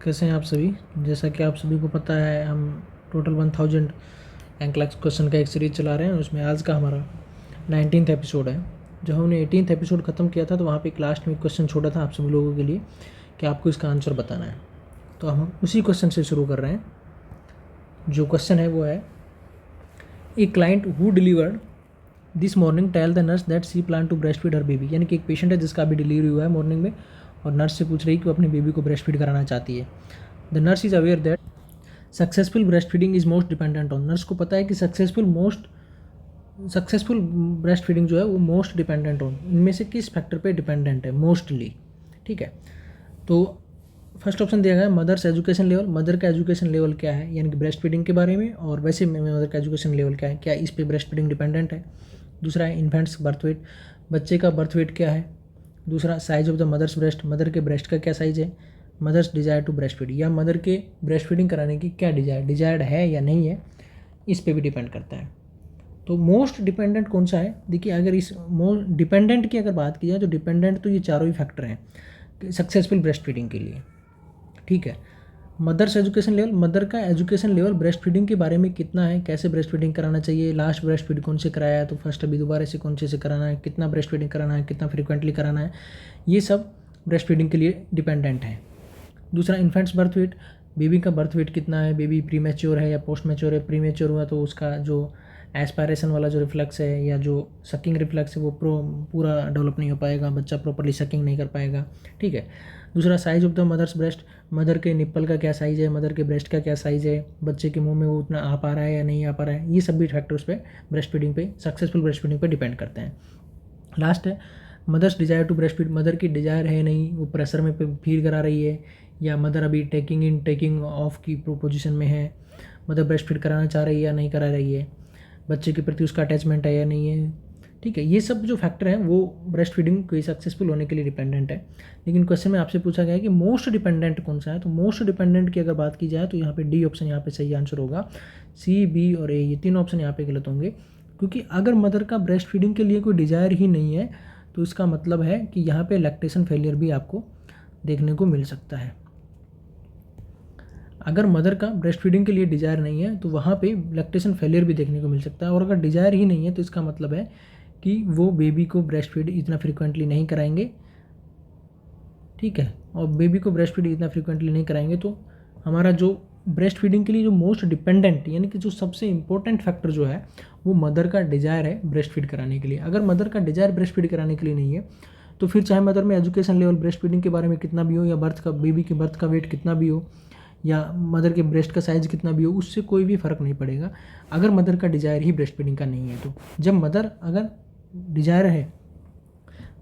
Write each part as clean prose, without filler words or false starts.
कैसे हैं आप सभी। जैसा कि आप सभी को पता है, हम टोटल 1000 एंक्लैक्स क्वेश्चन का एक सीरीज चला रहे हैं। उसमें आज का हमारा 19th एपिसोड है। जब हमने 18th एपिसोड ख़त्म किया था तो वहाँ पे एक लास्ट में क्वेश्चन छोड़ा था आप सभी लोगों के लिए कि आपको इसका आंसर बताना है। तो हम उसी क्वेश्चन से शुरू कर रहे हैं। जो क्वेश्चन है वो है, a client who delivered this morning tell the nurse that she plan to breast feed her baby. यानी कि एक पेशेंट है जिसका अभी डिलीवरी हुआ है मॉर्निंग में, और नर्स से पूछ रही है कि वो अपने बेबी को ब्रेस्ट फीड कराना चाहती है। The nurse is aware that successful breast feeding is most dependent on. Nurse को पता है कि सक्सेसफुल ब्रेस्ट फीडिंग जो है वो मोस्ट डिपेंडेंट ऑन, इनमें से किस फैक्टर पे डिपेंडेंट है मोस्टली। ठीक है, तो फर्स्ट ऑप्शन दिया गया है मदर्स एजुकेशन लेवल। मदर का एजुकेशन लेवल क्या है, यानी कि ब्रेस्ट फीडिंग के बारे में, और वैसे में मदर का एजुकेशन लेवल क्या है, क्या इस पे ब्रेस्ट फीडिंग डिपेंडेंट है। दूसरा है इन्फेंट्स बर्थ वेट, बच्चे का बर्थ वेट क्या है। दूसरा size of the mother's breast, mother के ब्रेस्ट का क्या साइज है। Mother's desire to breast feed, या मदर के ब्रेस्ट फीडिंग कराने की क्या डिजायर्ड है या नहीं है, इस पे भी डिपेंड करता है। तो मोस्ट डिपेंडेंट कौन सा है, देखिए अगर इस मोस्ट डिपेंडेंट की अगर बात की जाए तो डिपेंडेंट तो ये चारों ही फैक्टर हैं सक्सेसफुल ब्रेस्ट फीडिंग के लिए। ठीक है, मदर्स एजुकेशन लेवल, मदर का एजुकेशन लेवल ब्रेस्ट फीडिंग के बारे में कितना है, कैसे ब्रेस्ट फीडिंग कराना चाहिए, लास्ट ब्रेस्ट फीड कौन से कराया है, तो फर्स्ट अभी दोबारा से कौन से कराना है, कितना ब्रेस्ट फीडिंग कराना है, कितना फ्रिक्वेंटली कराना है, ये सब ब्रेस्ट फीडिंग के लिए डिपेंडेंट है। दूसरा इन्फेंट्स बर्थ वेट, बेबी का बर्थ वेट कितना है, बेबी प्री मैच्योर है या पोस्ट मैच्योर है। प्री मैच्योर हुआ तो उसका जो एस्पायरेशन वाला जो रिफ्लेक्स है या जो सकिंग रिफ्लेक्स है वो पूरा डेवलप नहीं हो पाएगा, बच्चा प्रॉपर्ली सकिंग नहीं कर पाएगा। ठीक है। दूसरा size of the mother's breast, mother के निप्पल का क्या साइज़ है, मदर के ब्रेस्ट का क्या साइज़ है, बच्चे के मुंह में वो उतना आ पा रहा है या नहीं आ पा रहा है, ये सब भी फैक्टर्स पे ब्रेस्ट फीडिंग पे, सक्सेसफुल ब्रेस्ट फीडिंग पे डिपेंड करते हैं। लास्ट है mother's desire to breast feed, mother की डिजायर है नहीं, वो प्रेशर में फीड करा रही है, या मदर अभी टेकिंग ऑफ की पोजीशन में है, मदर ब्रेस्ट फीड कराना चाह रही है या नहीं करा रही है, बच्चे के प्रति उसका अटैचमेंट है या नहीं है। ठीक है, ये सब जो फैक्टर हैं वो ब्रेस्ट फीडिंग कोई सक्सेसफुल होने के लिए डिपेंडेंट है। लेकिन क्वेश्चन में आपसे पूछा गया है कि मोस्ट डिपेंडेंट कौन सा है, तो मोस्ट डिपेंडेंट की अगर बात की जाए तो यहाँ पे डी ऑप्शन यहाँ पे सही आंसर होगा। सी, बी और ए, ये तीन ऑप्शन यहाँ पे गलत होंगे, क्योंकि अगर मदर का ब्रेस्ट फीडिंग के लिए कोई डिजायर ही नहीं है तो इसका मतलब है कि यहाँ पे लैक्टेशन फेलियर भी आपको देखने को मिल सकता है। अगर मदर का ब्रेस्ट फीडिंग के लिए डिजायर नहीं है तो वहाँ पे लैक्टेशन फेलियर भी देखने को मिल सकता है, और अगर डिजायर ही नहीं है तो इसका मतलब है कि वो बेबी को ब्रेस्ट फीड इतना फ्रिक्वेंटली नहीं कराएंगे। ठीक है, और बेबी को ब्रेस्ट फीड इतना फ्रिक्वेंटली नहीं कराएंगे तो हमारा जो ब्रेस्ट फीडिंग के लिए जो मोस्ट डिपेंडेंट यानी कि जो सबसे इंपॉर्टेंट फैक्टर जो है वो मदर का डिजायर है ब्रेस्ट फीड कराने के लिए। अगर मदर का डिजायर ब्रेस्ट फीड कराने के लिए नहीं है तो फिर चाहे मदर में एजुकेशन लेवल ब्रेस्ट फीडिंग के बारे में कितना भी हो, या बेबी के बर्थ का वेट कितना भी हो, या मदर के ब्रेस्ट का साइज़ कितना भी हो, उससे कोई भी फ़र्क नहीं पड़ेगा अगर मदर का डिजायर ही ब्रेस्ट फीडिंग का नहीं है। तो जब मदर अगर डिजायर है,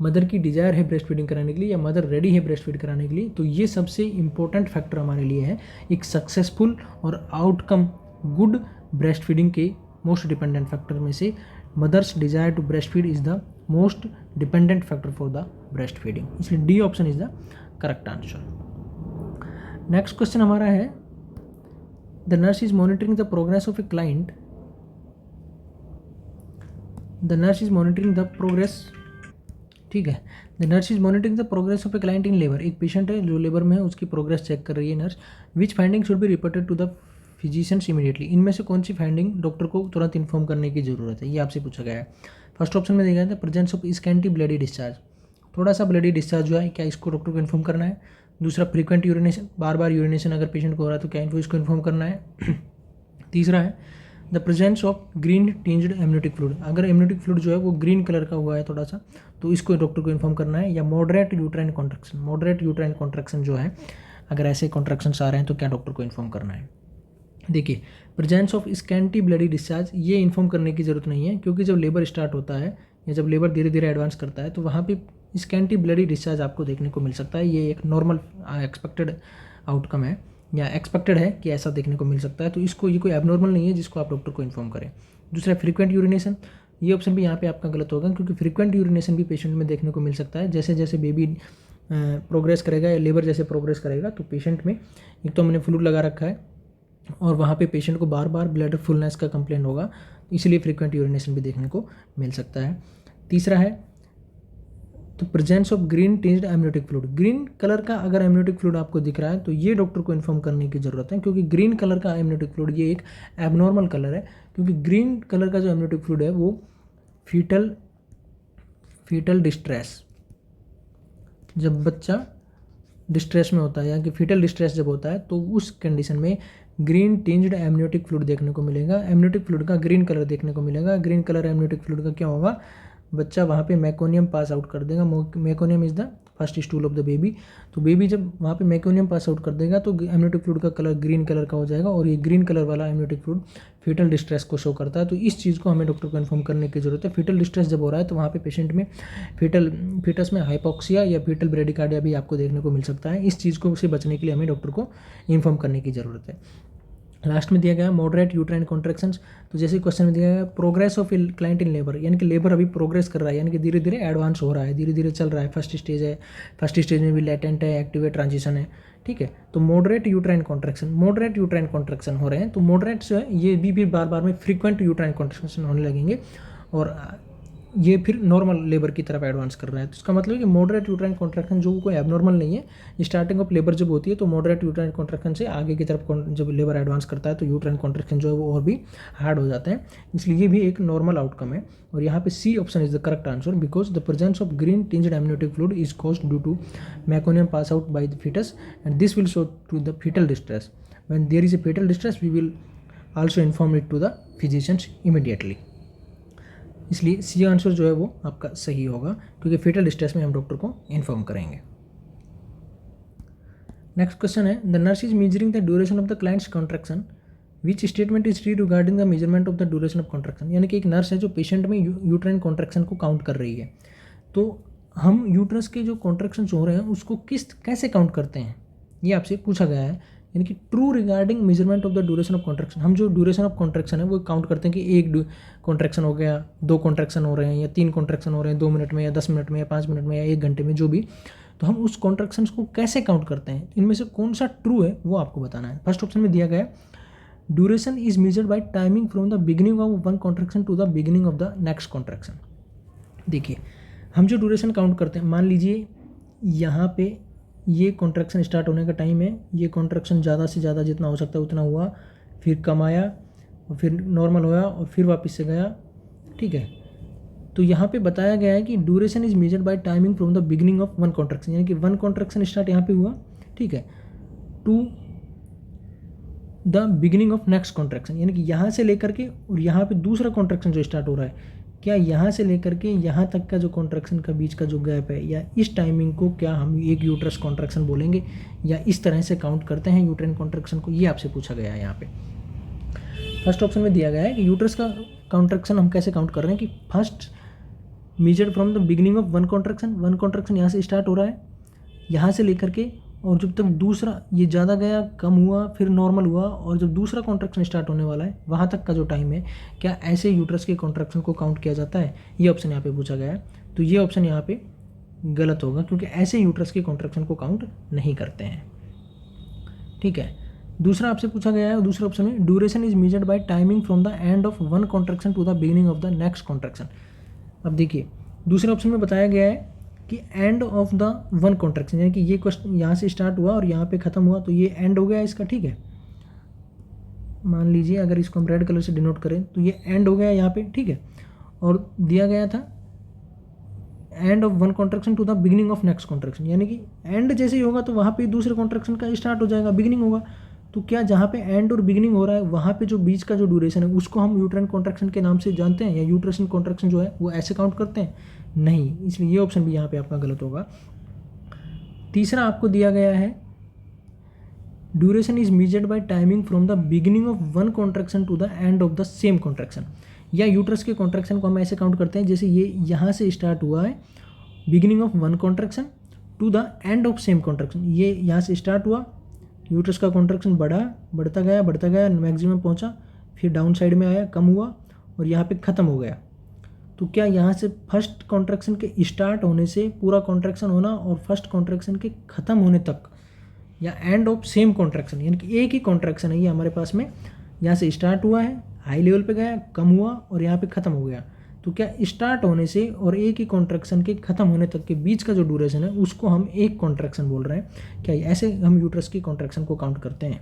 मदर की डिजायर है ब्रेस्ट फीडिंग कराने के लिए, या मदर रेडी है ब्रेस्ट फीड कराने के लिए, तो ये सबसे इंपॉर्टेंट फैक्टर हमारे लिए है एक सक्सेसफुल और आउटकम गुड ब्रेस्ट फीडिंग के मोस्ट डिपेंडेंट फैक्टर में से mother's desire to breast feed is the most dependent factor for the breast feeding, इसलिए D option is the correct answer. Next question हमारा है, the nurse is monitoring the progress of a client, the nurse is monitoring the progress, ठीक है, the nurse is monitoring the progress of a client in labour, एक patient है जो labour में है उसकी प्रोग्रेस चेक कर रही है nurse. Which finding should be reported to the physicians immediately, इनमें से कौन सी फाइंडिंग डॉक्टर को तुरंत इन्फॉर्म करने की जरूरत है, ये आपसे पूछा गया है। फर्स्ट ऑप्शन में दिया गया था presence of scanty bloody discharge, थोड़ा सा ब्लडी डिस्चार्ज जो है, क्या इसको डॉक्टर को इन्फॉर्म करना है। दूसरा फ्रीक्वेंट यूरिनेशन, बार बार यूरिनेशन अगर पेशेंट को हो रहा है तो क्या इसको इन्फॉर्म करना है। तीसरा है the presence of green tinged amniotic fluid, अगर एमनियोटिक फ्लूइड जो है वो ग्रीन कलर का हुआ है थोड़ा सा तो इसको डॉक्टर को इन्फॉर्म करना है। या moderate uterine contraction, moderate uterine contraction जो है अगर ऐसे कॉन्ट्रैक्शंस आ रहे हैं तो क्या डॉक्टर को इन्फॉर्म करना है। देखिए presence of scanty bloody discharge, ये इन्फॉर्म करने की ज़रूरत नहीं है, क्योंकि जब लेबर स्टार्ट होता है या जब लेबर धीरे धीरे एडवांस करता है तो वहाँ पे स्कैंटी ब्लडी डिस्चार्ज आपको देखने को मिल सकता है। ये एक नॉर्मल एक्सपेक्टेड आउटकम है, या एक्सपेक्टेड है कि ऐसा देखने को मिल सकता है, तो इसको ये कोई एबनॉर्मल नहीं है जिसको आप डॉक्टर को इन्फॉर्म करें। दूसरा फ्रीक्वेंट यूरिनेशन, ये ऑप्शन भी यहाँ पे आपका गलत होगा, क्योंकि फ्रीक्वेंट यूरिनेशन भी पेशेंट में देखने को मिल सकता है। जैसे जैसे बेबी प्रोग्रेस करेगा या लेबर जैसे प्रोग्रेस करेगा तो पेशेंट में एक तो हमने फ्लूइड लगा रखा है और वहाँ पे पेशेंट को बार बार ब्लैडर फुलनेस का कंप्लेन होगा, इसलिए फ्रीक्वेंट यूरिनेशन भी देखने को मिल सकता है। तीसरा है तो presence of green tinged amniotic fluid, green colour का अगर एमनियोटिक फ्लूइड आपको दिख रहा है तो ये डॉक्टर को इन्फॉर्म करने की ज़रूरत है, क्योंकि ग्रीन कलर का एमनियोटिक फ्लूइड ये एक एबनॉर्मल कलर है, क्योंकि ग्रीन कलर का जो एमनियोटिक फ्लूइड है वो फीटल डिस्ट्रेस, जब बच्चा डिस्ट्रेस में होता है या कि फीटल डिस्ट्रेस जब होता है तो उस कंडीशन में ग्रीन टिंज्ड एमनियोटिक फ्लूइड देखने को मिलेगा, एमनियोटिक फ्लूइड का ग्रीन कलर देखने को मिलेगा। ग्रीन कलर एमनियोटिक फ्लूइड का क्या होगा, बच्चा वहाँ पे मेकोनियम पास आउट कर देगा। Meconium is the first stool of the baby. तो बेबी जब वहाँ पे मेकोनियम पास आउट कर देगा तो एमनियोटिक फ्लूइड का कलर ग्रीन कलर का हो जाएगा, और ये ग्रीन कलर वाला एमनियोटिक फ्लूइड फीटल डिस्ट्रेस को शो करता है। तो इस चीज़ को हमें डॉक्टर को इन्फॉर्म करने की जरूरत है। फीटल डिस्ट्रेस जब हो रहा है तो वहाँ पे पेशेंट में फीटस में हाइपोक्सिया या फीटल ब्रेडिकार्डिया भी आपको देखने को मिल सकता है। इस चीज़ को से बचने के लिए हमें डॉक्टर को इन्फॉर्म करने की ज़रूरत है। लास्ट में दिया गया मॉडरेट यूट्राइन कॉन्ट्रैक्शंस। तो जैसे क्वेश्चन में दिया गया progress of client in labour, यानी कि लेबर अभी प्रोग्रेस कर रहा है, यानी कि धीरे धीरे एडवांस हो रहा है, धीरे धीरे चल रहा है। फर्स्ट स्टेज है, फर्स्ट स्टेज में भी लेटेंट है, एक्टिव है, ट्रांजिशन है, ठीक है। तो मॉडरेट यूट्राइन कॉन्ट्रैक्शन हो रहे हैं। तो मॉडरेट जो है ये भी बार बार में फ्रीक्वेंट यूट्राइन कॉन्ट्रैक्शन होने लगेंगे, और ये फिर नॉर्मल लेबर की तरफ एडवांस कर रहा है। तो इसका मतलब है कि मॉडरेट यूट्राइन कॉन्ट्रैक्शन जो कोई एबनॉर्मल नहीं है, स्टार्टिंग ऑफ लेबर जब होती है तो मॉडरेट यूट्राइन कॉन्ट्रैक्शन से आगे की तरफ जब लेबर एडवांस करता है तो यूट्राइन कॉन्ट्रैक्शन जो है वो और भी हार्ड हो जाते हैं। इसलिए ये भी एक नॉर्मल आउटकम है। और यहाँ पे C option is the correct answer, because the presence of green tinged amniotic fluid is caused due to meconium pass out by the fetus, and this will show to the fetal distress. When there is a fetal distress we will also inform it to the physicians immediately. इसलिए C answer जो है वो आपका सही होगा, क्योंकि fetal distress में हम डॉक्टर को इन्फॉर्म करेंगे। नेक्स्ट क्वेश्चन है, the nurse is measuring the duration of the clients contraction, which statement is true regarding the measurement of the duration of contraction. यानी कि एक नर्स है जो पेशेंट में यूट्राइन कॉन्ट्रैक्शन को काउंट कर रही है। तो हम यूट्रस के जो कॉन्ट्रैक्शन हो रहे हैं उसको कैसे काउंट करते हैं, ये आपसे पूछा गया है। यानी कि true regarding measurement of the duration of contraction, हम जो ड्यूरेशन ऑफ कॉन्ट्रैक्शन है वो काउंट करते हैं कि एक कॉन्ट्रैक्शन हो गया, 2 कॉन्ट्रैक्शन हो रहे हैं, या 3 कॉन्ट्रैक्शन हो रहे हैं 2 मिनट में, या 10 मिनट में, या 5 मिनट में, या 1 घंटे में, जो भी। तो हम उस कॉन्ट्रैक्शंस को कैसे काउंट करते हैं, इनमें से कौन सा ट्रू है वो आपको बताना है। फर्स्ट ऑप्शन में दिया गया है duration is measured by timing from the beginning of one contraction to the beginning of the next contraction. देखिए, हम जो ड्यूरेशन काउंट करते हैं, मान लीजिए यहाँ पे ये कॉन्ट्रैक्शन स्टार्ट होने का टाइम है, ये कॉन्ट्रैक्शन ज़्यादा से ज़्यादा जितना हो सकता है उतना हुआ, फिर कम आया, और फिर नॉर्मल हुआ, और फिर वापस से गया, ठीक है। तो यहाँ पे बताया गया है कि duration is measured by timing from the beginning of one contraction, यानी कि वन कॉन्ट्रैक्शन स्टार्ट यहाँ पे हुआ, ठीक है, to the beginning of next contraction, यानी कि यहाँ से लेकर के और यहाँ पे दूसरा कॉन्ट्रैक्शन जो स्टार्ट हो रहा है, क्या यहाँ से लेकर के यहाँ तक का जो कॉन्ट्रैक्शन का बीच का जो गैप है, या इस टाइमिंग को क्या हम एक यूट्रस कॉन्ट्रैक्शन बोलेंगे, या इस तरह से काउंट करते हैं यूट्राइन कॉन्ट्रैक्शन को, ये आपसे पूछा गया है। यहाँ पे फर्स्ट ऑप्शन में दिया गया है कि यूट्रस का कॉन्ट्रैक्शन हम कैसे काउंट कर रहे हैं, कि first measured from the beginning of one contraction यहाँ से स्टार्ट हो रहा है, यहाँ से लेकर के, और जब तक दूसरा ये ज़्यादा गया, कम हुआ, फिर नॉर्मल हुआ, और जब दूसरा कॉन्ट्रैक्शन स्टार्ट होने वाला है वहाँ तक का जो टाइम है, क्या ऐसे यूट्रस के कॉन्ट्रैक्शन को काउंट किया जाता है, ये ऑप्शन यहाँ पे पूछा गया है। तो ये ऑप्शन यहाँ पे गलत होगा, क्योंकि ऐसे यूट्रस के कॉन्ट्रैक्शन को काउंट नहीं करते हैं, ठीक है। दूसरा आपसे पूछा गया है, दूसरे ऑप्शन में duration is measured by timing from the end of one contraction to the beginning of the next contraction. अब देखिए, दूसरे ऑप्शन में बताया गया है कि end of the one contraction, यानी कि ये क्वेश्चन यहाँ से स्टार्ट हुआ और यहाँ पे ख़त्म हुआ, तो ये एंड हो गया इसका, ठीक है। मान लीजिए अगर इसको हम रेड कलर से डिनोट करें तो ये एंड हो गया यहाँ पे, ठीक है। और दिया गया था end of one contraction to the beginning of next contraction, यानी कि एंड जैसे ही होगा तो वहाँ पे दूसरे कॉन्ट्रैक्शन का स्टार्ट हो जाएगा, बिगिनिंग होगा। तो क्या जहाँ पे एंड और बिगिनिंग हो रहा है वहाँ पे जो बीच का जो ड्यूरेशन है उसको हम यूट्राइन कॉन्ट्रैक्शन के नाम से जानते हैं, या यूट्रेशन कॉन्ट्रैक्शन जो है वो ऐसे काउंट करते हैं? नहीं, इसलिए ये ऑप्शन भी यहाँ पे आपका गलत होगा। तीसरा आपको दिया गया है duration is measured by timing from the beginning of one contraction to the end of the same contraction, या यूट्रस के कॉन्ट्रैक्शन को हम ऐसे काउंट करते हैं जैसे ये यहाँ से स्टार्ट हुआ है, beginning of one contraction to the end of same contraction, ये यहाँ से स्टार्ट हुआ, यूट्रस का कॉन्ट्रैक्शन बढ़ता गया मैक्सिमम पहुँचा, फिर डाउन साइड में आया, कम हुआ, और यहाँ पे ख़त्म हो गया। तो क्या यहाँ से फर्स्ट कॉन्ट्रैक्शन के स्टार्ट होने से पूरा कॉन्ट्रैक्शन होना और फर्स्ट कॉन्ट्रैक्शन के ख़त्म होने तक, या एंड ऑफ सेम कॉन्ट्रैक्शन, यानी कि एक ही कॉन्ट्रैक्शन है ये हमारे पास में, यहाँ से स्टार्ट हुआ है, हाई लेवल पे गया, कम हुआ, और यहाँ पे ख़त्म हो गया, तो क्या स्टार्ट होने से और एक ही कॉन्ट्रैक्शन के ख़त्म होने तक के बीच का जो ड्यूरेशन है उसको हम एक कॉन्ट्रैक्शन बोल रहे हैं। क्या ऐसे हम यूट्रस की कॉन्ट्रैक्शन को काउंट करते हैं?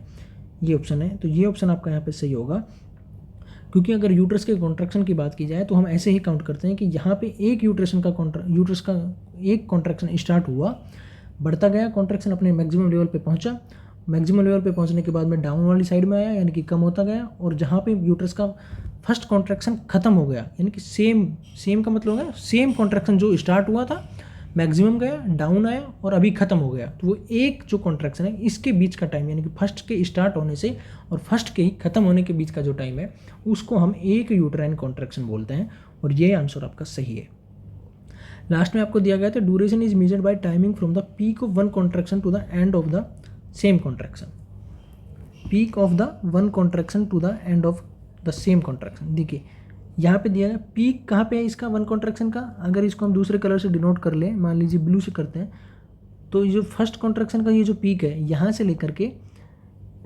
ये ऑप्शन है, तो ये ऑप्शन आपका यहाँ पे सही होगा, क्योंकि अगर यूट्रस के कॉन्ट्रैक्शन की बात की जाए तो हम ऐसे ही काउंट करते हैं कि यहाँ पे एक यूट्रस का एक कॉन्ट्रैक्शन स्टार्ट हुआ, बढ़ता गया, कॉन्ट्रैक्शन अपने मैक्सिमम लेवल पे पहुँचा, मैक्सिमम लेवल पे पहुँचने के बाद में डाउन वाली साइड में आया यानी कि कम होता गया, और जहाँ पे यूट्रस का फर्स्ट कॉन्ट्रैक्शन खत्म हो गया यानी कि सेम का मतलब होगा सेम कॉन्ट्रैक्शन जो स्टार्ट हुआ था, मैक्सिमम गया, डाउन आया और अभी खत्म हो गया, तो वो एक जो कॉन्ट्रैक्शन है इसके बीच का टाइम यानी कि फर्स्ट के स्टार्ट होने से और फर्स्ट के ही खत्म होने के बीच का जो टाइम है उसको हम एक यूट्राइन कॉन्ट्रैक्शन बोलते हैं, और ये आंसर आपका सही है। लास्ट में आपको दिया गया था duration is measured by timing from the peak of one contraction to the end of the same contraction, peak of the one contraction to the end of the same contraction. देखिए यहाँ पे दिया गया पीक कहाँ पे है इसका one contraction का, अगर इसको हम दूसरे कलर से डिनोट कर लें, मान लीजिए ब्लू से करते हैं, तो ये जो फर्स्ट कॉन्ट्रैक्शन का ये जो पीक है यहाँ से लेकर के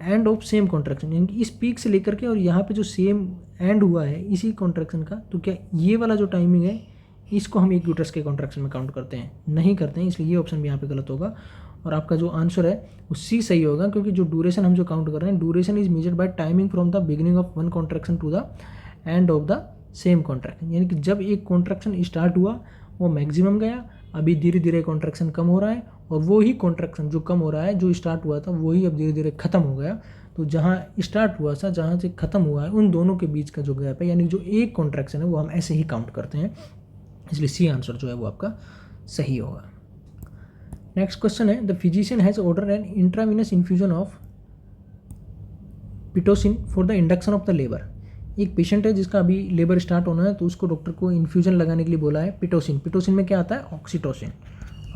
एंड ऑफ सेम कॉन्ट्रैक्शन, यानी कि इस पीक से लेकर के और यहाँ पे जो सेम एंड हुआ है इसी कॉन्ट्रैक्शन का, तो क्या ये वाला जो टाइमिंग है इसको हम एक यूट्रस के कॉन्ट्रैक्शन में काउंट करते हैं? नहीं करते हैं, इसलिए ये ऑप्शन भी यहाँ पे गलत होगा, और आपका जो आंसर है वो सी सही होगा, क्योंकि जो ड्यूरेशन हम जो काउंट कर रहे हैं, duration is measured by timing from the beginning of one contraction to the end of the same contraction, यानी कि जब एक कॉन्ट्रैक्शन स्टार्ट हुआ वो मैक्सिमम गया, अभी धीरे धीरे कॉन्ट्रैक्शन कम हो रहा है, और वो ही कॉन्ट्रैक्शन जो कम हो रहा है जो स्टार्ट हुआ था वही अब धीरे धीरे खत्म हो गया, तो जहाँ स्टार्ट हुआ था जहाँ से खत्म हुआ है उन दोनों के बीच का जो गैप है यानी जो एक कॉन्ट्रैक्शन है वो हम ऐसे ही काउंट करते हैं, इसलिए सी आंसर जो है वो आपका सही होगा। नेक्स्ट क्वेश्चन है the physician has order an intravenous infusion of pitocin for the induction of the labour. एक पेशेंट है जिसका अभी लेबर स्टार्ट होना है, तो उसको डॉक्टर को इन्फ्यूजन लगाने के लिए बोला है पिटोसिन। पिटोसिन में क्या आता है? ऑक्सीटोसिन।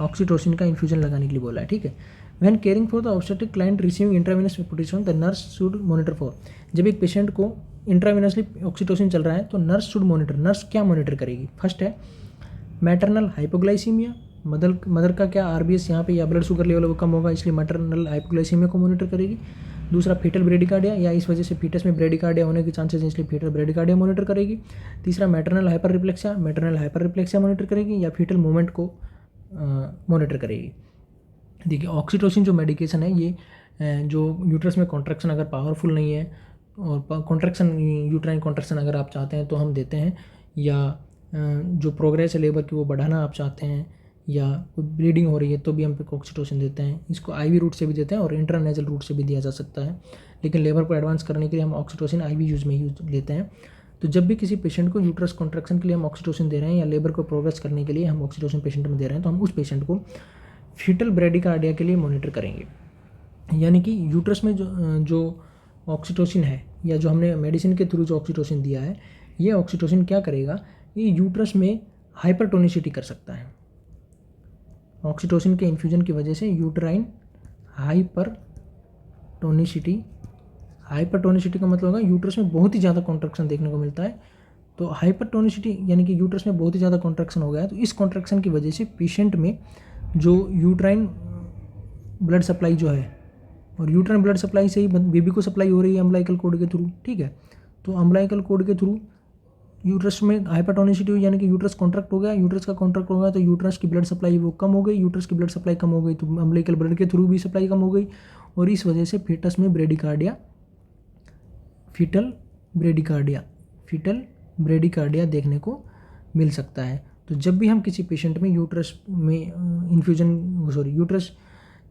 ऑक्सीटोसिन का इन्फ्यूजन लगाने के लिए बोला है, ठीक है। When caring for the obstetric client receiving intravenous Pitocin the nurse should monitor for. जब एक पेशेंट को इंट्राविनसली ऑक्सीटोसिन चल रहा है तो नर्स शुड मॉनिटर, नर्स क्या मॉनिटर करेगी? फर्स्ट है मैटरनल हाइपोग्लाइसीमिया, मदर का क्या आरबीएस यहाँ पे या ब्लड शुगर लेवल वो कम होगा इसलिए मैटरनल हाइपोग्लाइसीमिया को मॉनिटर करेगी। दूसरा फीटल ब्रेडिकार्डिया, या इस वजह से फीटस में ब्रेडिकार्डिया होने के चांसेस हैं इसलिए फीटल ब्रेडिकार्डिया मॉनिटर करेगी। तीसरा मैटरनल हाइपर रिफ्लेक्सिया मॉनिटर करेगी, या फीटल मूवमेंट को मॉनिटर करेगी। देखिए ऑक्सीटोसिन जो मेडिकेशन है ये जो यूट्रस में कॉन्ट्रैक्शन अगर पावरफुल नहीं है और कॉन्ट्रैक्शन यूट्राइन कॉन्ट्रैक्शन अगर आप चाहते हैं तो हम देते हैं, या जो प्रोग्रेस है लेबर की वो बढ़ाना आप चाहते हैं, या ब्लीडिंग हो रही है तो भी हम ऑक्सीटोसिन देते हैं। इसको आईवी रूट से भी देते हैं और इंट्रानेजल रूट से भी दिया जा सकता है, लेकिन लेबर को एडवांस करने के लिए हम ऑक्सीटोसिन आईवी यूज लेते हैं। तो जब भी किसी पेशेंट को यूट्रस कॉन्ट्रैक्शन के लिए हम ऑक्सीटोसिन दे रहे हैं या लेबर को प्रोग्रेस करने के लिए हम ऑक्सीटोसिन पेशेंट में दे रहे हैं, तो हम उस पेशेंट को फीटल ब्रेडिकार्डिया के लिए मॉनिटर करेंगे। यानी कि यूट्रस में जो ऑक्सीटोसिन है या जो हमने मेडिसिन के थ्रू जो ऑक्सीटोसिन दिया है, ये ऑक्सीटोसिन क्या करेगा, ये यूट्रस में हाइपरटोनिसिटी कर सकता है। ऑक्सीटोसिन के इन्फ्यूजन की वजह से यूट्राइन हाइपरटोनिसिटी का मतलब होगा यूट्रस में बहुत ही ज़्यादा कॉन्ट्रैक्शन देखने को मिलता है। तो हाइपरटोनिसिटी यानी कि यूट्रस में बहुत ही ज़्यादा कॉन्ट्रैक्शन हो गया है, तो इस कॉन्ट्रैक्शन की वजह से पेशेंट में जो यूट्राइन ब्लड सप्लाई जो है, और यूट्राइन ब्लड सप्लाई से ही बेबी को सप्लाई हो रही है अम्बिलिकल कॉर्ड के थ्रू, ठीक है। तो अम्बिलिकल कॉर्ड के थ्रू यूट्रस में हाइपरटोनिसिटी हुई यानी कि यूट्रस कॉन्ट्रैक्ट हो गया, यूट्रस का कॉन्ट्रैक्ट हो गया तो यूट्रस की ब्लड सप्लाई वो कम हो गई, यूट्रस की ब्लड सप्लाई कम हो गई तो अम्बिलिकल ब्लड के थ्रू भी सप्लाई कम हो गई, और इस वजह से फीटस में फीटल ब्रेडिकार्डिया देखने को मिल सकता है। तो जब भी हम किसी पेशेंट में यूट्रस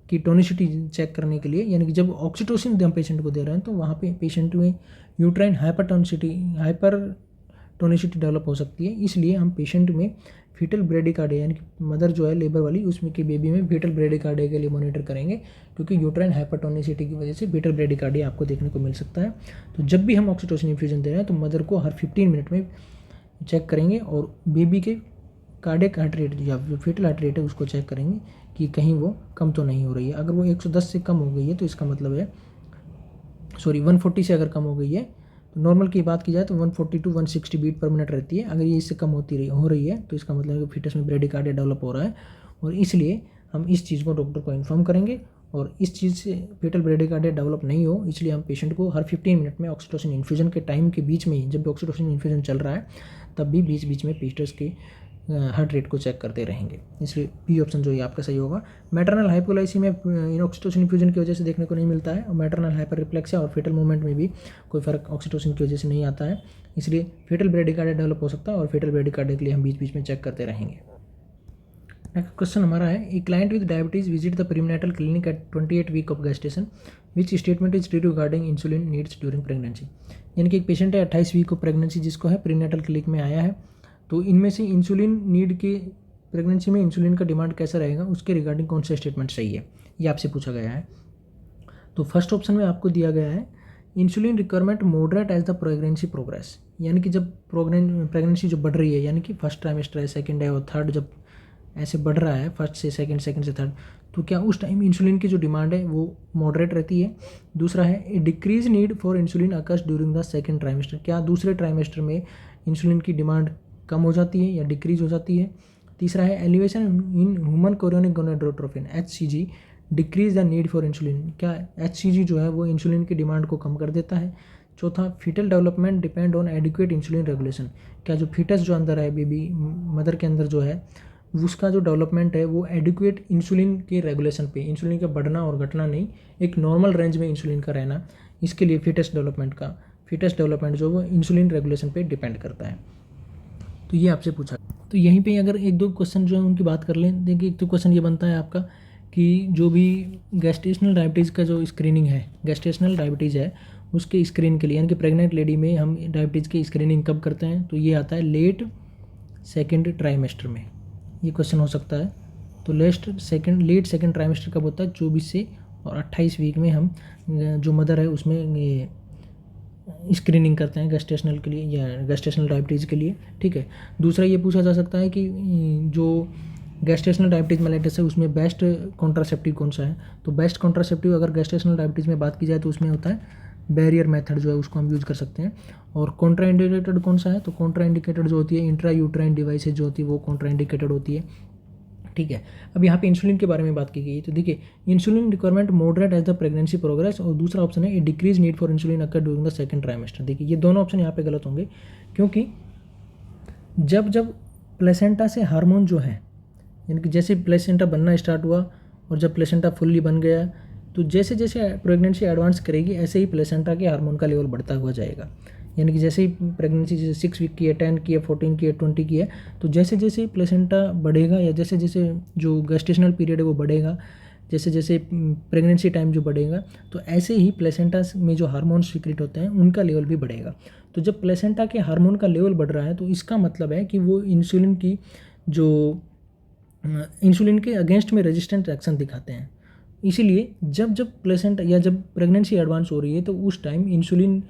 की टोनिसिटी चेक करने के लिए, यानी कि जब ऑक्सीटोसिन हम पेशेंट को दे रहे हैं तो वहाँ पे पेशेंट में यूट्राइन हाइपरटोनिसिटी डेवलप हो सकती है, इसलिए हम पेशेंट में फीटल ब्रेडिकार्डिया यानी कि मदर जो है लेबर वाली उसमें के बेबी में फीटल ब्रेडिकार्डिया के लिए मॉनिटर करेंगे, क्योंकि यूट्राइन हाइपरटोनिसिटी की वजह से फीटल ब्रेडिकार्डिया आपको देखने को मिल सकता है। तो जब भी हम ऑक्सीटोसिन इन्फ्यूजन दे रहे हैं तो मदर को हर 15 मिनट में चेक करेंगे और बेबी के कार्डियक हार्ट रेट या जो फीटल हार्ट रेट है उसको चेक करेंगे कि कहीं वो कम तो नहीं हो रही है। अगर वो 110 से कम हो गई है तो इसका मतलब है 140 से अगर कम हो गई है, तो नॉर्मल की बात की जाए तो 140 to 160 बीट पर मिनट रहती है। अगर ये इससे कम हो रही है तो इसका मतलब है कि फीटस में ब्रेडिकार्डिया डेवलप हो रहा है, और इसलिए हम इस चीज़ को डॉक्टर को इन्फॉर्म करेंगे। और इस चीज़ से फीटल ब्रेडिकार्डिया डेवलप नहीं हो इसलिए हम पेशेंट को हर 15 मिनट में ऑक्सीटोसिन इन्फ्यूजन के टाइम के बीच में ही, जब भी ऑक्सीटोसिन इन्फ्यूजन चल रहा है तब भी बीच बीच में फीटस के हार्ट रेट को चेक करते रहेंगे। इसलिए बी ऑप्शन जो है आपका सही होगा। मैटरनल हाइपोग्लाइसीमिया ऑक्सीटोसिन इन्फ्यूजन की वजह से देखने को नहीं मिलता है, और मैटरनल हाइपर रिफ्लेक्सिया और फेटल मूवमेंट में भी कोई फर्क ऑक्सीटोसिन की वजह से नहीं आता है, इसलिए फेटल ब्रेडिकार्डिया डेवलप हो सकता है और फेटल ब्रेडिकार्डिया के लिए हम बीच बीच में चेक करते रहेंगे। नेक्स्ट क्वेश्चन हमारा है, a client with diabetes visit the prenatal clinic at 28 week of gestation, which statement is true regarding insulin needs during pregnancy. यानी कि एक पेशेंट है 28 वीक ऑफ प्रेगनेंसी जिसको है प्रीनेटल क्लिनिक में आया है, तो इनमें से इंसुलिन नीड के प्रेगनेंसी में इंसुलिन का डिमांड कैसा रहेगा उसके रिगार्डिंग कौन सा स्टेटमेंट सही है, ये आपसे पूछा गया है। तो फर्स्ट ऑप्शन में आपको दिया गया है insulin requirement moderate as the pregnancy progress, यानी कि जब प्रेगनेंसी जो बढ़ रही है, यानी कि फर्स्ट ट्राइमेस्टर है, सेकेंड है और थर्ड जब ऐसे बढ़ रहा है, फर्स्ट से सेकंड, सेकंड से थर्ड, तो क्या उस टाइम इंसुलिन की जो डिमांड है वो मॉडरेट रहती है। दूसरा है a decrease need for insulin occurs during the second trimester, क्या दूसरे ट्राइमेस्टर में इंसुलिन की डिमांड कम हो जाती है या डिक्रीज हो जाती है। तीसरा है elevation in human chorionic gonadotrophin HCG decrease the need for insulin, क्या HCG जो है वो इंसुलिन की डिमांड को कम कर देता है। चौथा, fetal development depend on adequate insulin regulation, क्या जो फीटस जो अंदर है, बेबी मदर के अंदर जो है, उसका जो डेवलपमेंट है वो एडिक्वेट इंसुलिन के रेगुलेशन पे, इंसुलिन का बढ़ना और घटना नहीं, एक नॉर्मल रेंज में इंसुलिन का रहना, इसके लिए फीटस डेवलपमेंट जो वो इंसुलिन रेगुलेशन पे डिपेंड करता है। तो ये आपसे पूछा। तो यहीं पे अगर एक दो क्वेश्चन जो है उनकी बात कर लें, देखिए एक तो क्वेश्चन ये बनता है आपका कि जो भी गेस्टेशनल डायबिटीज़ का जो स्क्रीनिंग है, गेस्टेशनल डायबिटीज़ है उसके स्क्रीन के लिए, यानी कि प्रेग्नेंट लेडी में हम डायबिटीज़ की स्क्रीनिंग कब करते हैं, तो ये आता है लेट सेकेंड ट्राइमेस्टर में, ये क्वेश्चन हो सकता है। तो लेट सेकेंड ट्राइमेस्टर कब होता है, 24 से और 28 वीक में हम जो मदर है उसमें स्क्रीनिंग करते हैं गेस्टेशनल के लिए या गेस्टेशनल डायबिटीज़ के लिए, ठीक है। दूसरा ये पूछा जा सकता है कि जो गेस्टेशनल डायबिटीज़ मेलिटस है उसमें बेस्ट कॉन्ट्रासेप्टिव कौन सा है, तो बेस्ट कॉन्ट्रासेप्टिव अगर गेस्टेशनल डायबिटीज़ में बात की जाए तो उसमें होता है बैरियर मेथड जो है उसको हम यूज़ कर सकते हैं। और कॉन्ट्राइंडिकेटेड कौन सा है, तो कॉन्ट्राइंडिकेटेड जो होती है इंट्रा यूट्राइन डिवाइसेज जो होती है वो कॉन्ट्राइंडिकेटेड होती है, ठीक है। अब यहाँ पे इंसुलिन के बारे में बात की गई, तो देखिए insulin requirement moderate as the pregnancy progress, और दूसरा ऑप्शन है decrease need for insulin occur during the second trimester. देखिए ये दोनों ऑप्शन यहाँ पे गलत होंगे, क्योंकि जब जब प्लेसेंटा से हार्मोन जो है, यानी कि जैसे प्लेसेंटा बनना स्टार्ट हुआ और जब प्लेसेंटा फुल्ली बन गया, तो जैसे जैसे प्रेगनेंसी एडवांस करेगी ऐसे ही प्लेसेंटा के हार्मोन का लेवल बढ़ता हुआ जाएगा। यानी कि जैसे ही प्रेगनेंसी जैसे 6 वीक की है, 10 की है, 14 की है, 20 की है, तो जैसे जैसे प्लेसेंटा बढ़ेगा या जैसे जैसे जो गेस्टेशनल पीरियड है वो बढ़ेगा, जैसे जैसे प्रेगनेंसी टाइम जो बढ़ेगा, तो ऐसे ही प्लेसेंटा में जो हार्मोन सीक्रेट होते हैं उनका लेवल भी बढ़ेगा। तो जब प्लेसेंटा के हार्मोन का लेवल बढ़ रहा है तो इसका मतलब है कि वो इंसुलिन के अगेंस्ट में रेजिस्टेंट एक्शन दिखाते हैं। इसीलिए जब जब प्लेसेंटा या जब प्रेगनेंसी एडवांस हो रही है तो उस टाइम इंसुलिन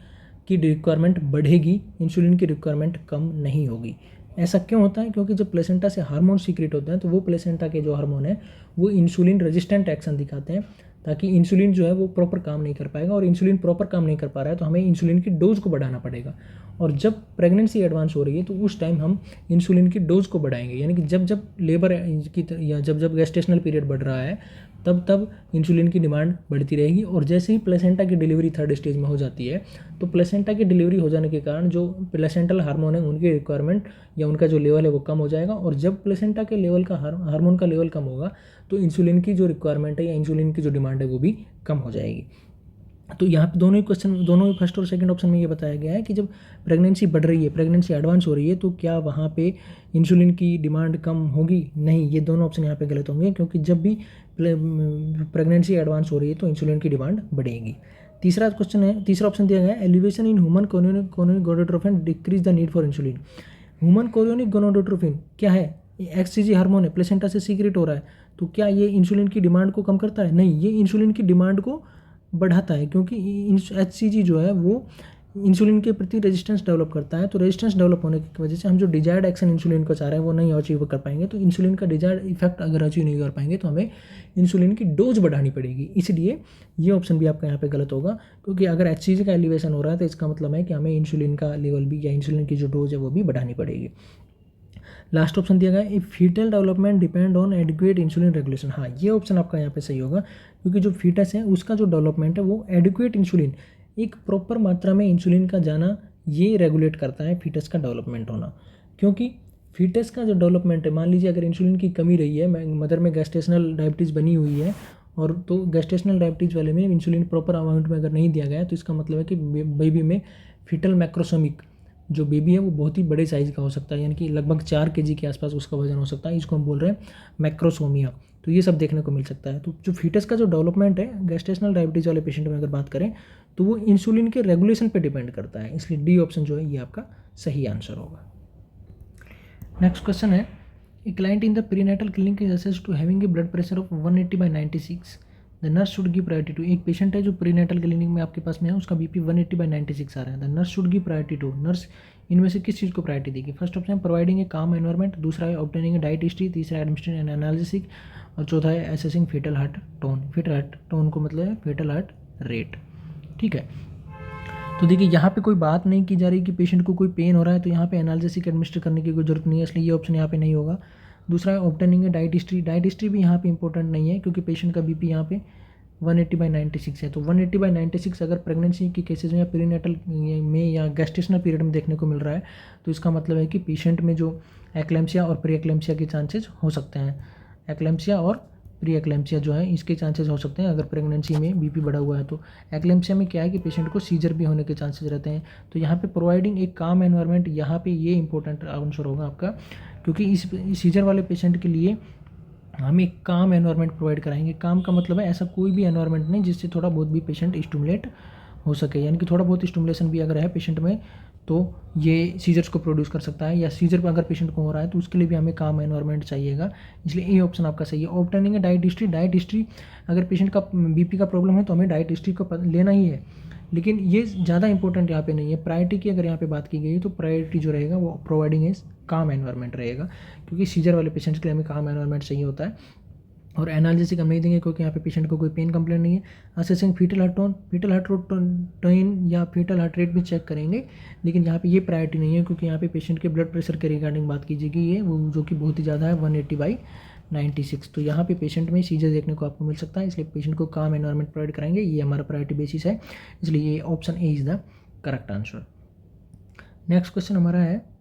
की रिक्वायरमेंट बढ़ेगी, इंसुलिन की रिक्वायरमेंट कम नहीं होगी। ऐसा क्यों होता है, क्योंकि जब प्लेसेंटा से हार्मोन सीक्रेट होते हैं तो वो प्लेसेंटा के जो हार्मोन है वो इंसुलिन रेजिस्टेंट एक्शन दिखाते हैं, ताकि इंसुलिन जो है वो प्रॉपर काम नहीं कर पाएगा, और इंसुलिन प्रॉपर काम नहीं कर पा रहा है तो हमें इंसुलिन की डोज को बढ़ाना पड़ेगा। और जब प्रेगनेंसी एडवांस हो रही है तो उस टाइम हम इंसुलिन की डोज को बढ़ाएंगे, यानी कि जब जब लेबर की या जब जब गेस्टेशनल पीरियड बढ़ रहा है तब तब इंसुलिन की डिमांड बढ़ती रहेगी। और जैसे ही प्लेसेंटा की डिलीवरी थर्ड स्टेज में हो जाती है तो प्लेसेंटा की डिलीवरी हो जाने के कारण जो प्लेसेंटल हार्मोन है उनकी रिक्वायरमेंट या उनका जो लेवल है वो कम हो जाएगा, और जब प्लेसेंटा के लेवल का हार्मोन का लेवल कम होगा तो इंसुलिन की जो रिक्वायरमेंट है या इंसुलिन की जो डिमांड है वो भी कम हो जाएगी। तो यहाँ पे दोनों ही फर्स्ट और सेकंड ऑप्शन में ये बताया गया है कि जब प्रेगनेंसी बढ़ रही है, प्रेगनेंसी एडवांस हो रही है, तो क्या वहाँ पे इंसुलिन की डिमांड कम होगी, नहीं, ये दोनों ऑप्शन यहाँ पे गलत होंगे, क्योंकि जब भी प्रेगनेंसी एडवांस हो रही है तो इंसुलिन की डिमांड बढ़ेगी। तीसरा ऑप्शन दिया गया है elevation in human chorionic gonadotrophin decrease the need for insulin. Human chorionic gonadotrophin क्या है, HCG हार्मोन है, प्लेसेंटा से सीक्रेट हो रहा है, तो क्या ये इंसुलिन की डिमांड को कम करता है, नहीं, ये इंसुलिन की डिमांड को बढ़ाता है, क्योंकि HCG जो है वो इंसुलिन के प्रति रेजिस्टेंस डेवलप करता है। तो रेजिस्टेंस डेवलप होने की वजह से हम जो डिजायर्ड एक्शन इंसुलिन को चाह रहे हैं वो नहीं अचीव कर पाएंगे। तो इंसुलिन का डिजायर्ड इफेक्ट अगर अचीव नहीं कर पाएंगे तो हमें इंसुलिन की डोज बढ़ानी पड़ेगी। इसलिए ये ऑप्शन भी आपका यहाँ पे गलत होगा, क्योंकि अगर HCG का एलिवेशन हो रहा है तो इसका मतलब है कि हमें इंसुलिन का लेवल भी या इंसुलिन की जो डोज है वो भी बढ़ानी पड़ेगी। लास्ट ऑप्शन दिया गया if fetal development depend on adequate insulin regulation. हाँ, ये ऑप्शन आपका यहाँ पे सही होगा, क्योंकि जो फीटस है उसका जो डेवलपमेंट है वो एडिक्वेट इंसुलिन, एक प्रॉपर मात्रा में इंसुलिन का जाना, ये रेगुलेट करता है फीटस का डेवलपमेंट होना। क्योंकि फीटस का जो डेवलपमेंट है, मान लीजिए अगर इंसुलिन की कमी रही है, मदर में गैस्टेशनल डायबिटीज़ बनी हुई है, और तो गैस्टेशनल डायबिटीज़ वाले में इंसुलिन प्रॉपर अमाउंट में अगर नहीं दिया गया तो इसका मतलब है कि बेबी में फीटल मैक्रोसोमिक जो बेबी है वो बहुत ही बड़े साइज़ का हो सकता है, यानी कि लगभग 4 kg के आसपास उसका वजन हो सकता है। इसको हम बोल रहे हैं मैक्रोसोमिया। तो ये सब देखने को मिल सकता है। तो जो फीटस का जो डेवलपमेंट है गैस्टेशनल डायबिटीज़ वाले पेशेंट में अगर बात करें तो वो इंसुलिन के रेगुलेशन पे डिपेंड करता है, इसलिए डी ऑप्शन जो है ये आपका सही आंसर होगा। नेक्स्ट क्वेश्चन है, a client in the prenatal clinic is assessed to having a blood pressure of 180/96, the nurse should give priority to. एक पेशेंट है जो प्रीनेटल क्लिनिक में आपके पास में है, उसका बीपी 180/96 आ रहा है, the nurse should give priority to. Nurse इनमें से किस चीज़ को प्रायोरिटी देगी? फर्स्ट ऑप्शन है प्रोवाइडिंग ए काम एनवायरमेंट, दूसरा है ऑब्टेनिंग ए डाइट हिस्ट्री, तीसरा है एडमिनिस्ट्रेटिंग एन एनालिसिस, और चौथा है assessing fetal heart tone. Fetal heart tone को मतलब है फेटल हार्ट रेट। ठीक है, तो देखिए यहाँ पे कोई बात नहीं की जा रही कि पेशेंट को कोई पेन हो रहा है, तो यहाँ पे एनालिसिस एडमिनिस्टर करने की कोई जरूरत नहीं है, इसलिए ये ऑप्शन यहाँ पे नहीं होगा। दूसरा है ऑब्टेनिंग है डाइट हिस्ट्री, डाइट हिस्ट्री भी यहाँ पे इंपॉर्टेंट नहीं है क्योंकि पेशेंट का बीपी यहाँ पे 180/96 है। तो 180/96 अगर प्रेगनेंसी के केसेज में या प्रीनेटल में या गैस्टेशनल पीरियड में देखने को मिल रहा है तो इसका मतलब है कि पेशेंट में जो एक्लेम्सिया और प्री एक्लेम्सिया के चांसेस हो सकते हैं। एक्लेम्सिया और प्री एक्लेम्सिया जो है इसके चांसेस हो सकते हैं अगर प्रेगनेंसी में बीपी बढ़ा हुआ है। तो एक्लेम्सिया में क्या है कि पेशेंट को सीजर भी होने के चांसेस रहते हैं। तो यहाँ पे प्रोवाइडिंग एक काम एनवायरनमेंट, यहाँ पे ये इंपॉर्टेंट आंसर होगा आपका, क्योंकि इस सीजर वाले पेशेंट के लिए हम एक काम एनवायरनमेंट प्रोवाइड कराएंगे। काम का मतलब है ऐसा कोई भी एनवायरनमेंट नहीं जिससे थोड़ा बहुत भी पेशेंट स्टिमुलेट हो सके, यानी कि थोड़ा बहुत स्टिमुलेशन भी अगर है पेशेंट में तो ये सीजर्स को प्रोड्यूस कर सकता है, या सीजर अगर पेशेंट को हो रहा है तो उसके लिए भी हमें काम एनवायरनमेंट चाहिएगा, इसलिए ये ऑप्शन आपका सही है। ऑब्टेनिंग है डाइट हिस्ट्री, डाइट हिस्ट्री अगर पेशेंट का बीपी का प्रॉब्लम है तो हमें डाइट हिस्ट्री को लेना ही है, लेकिन ये ज़्यादा इंपॉर्टेंट यहाँ पे नहीं है। प्रायोरिटी की अगर यहाँ पे बात की गई तो प्रायोरिटी जो रहेगा वो प्रोवाइडिंग इज काम एनवायरनमेंट रहेगा, क्योंकि सीजर वाले पेशेंट्स के लिए हमें काम एनवायरनमेंट चाहिए होता है। और एनाल्जेसिक हम नहीं देंगे क्योंकि यहाँ पे पेशेंट को कोई पेन कंप्लेंट नहीं है। Assessing fetal heart tone, fetal heart tone या फीटल हार्ट रेट भी चेक करेंगे, लेकिन यहाँ पे ये प्रायोरिटी नहीं है क्योंकि यहाँ पे पेशेंट के ब्लड प्रेशर के रिगार्डिंग बात कीजिएगी ये वो जो कि बहुत ही ज़्यादा है 180/96। तो यहाँ पे पेशेंट में सीजर देखने को आपको मिल सकता है, इसलिए पेशेंट को काम एनवायरनमेंट प्रोवाइड कराएंगे, ये हमारा प्रायोरिटी बेसिस है, इसलिए ये option A is the correct answer. Next question हमारा है,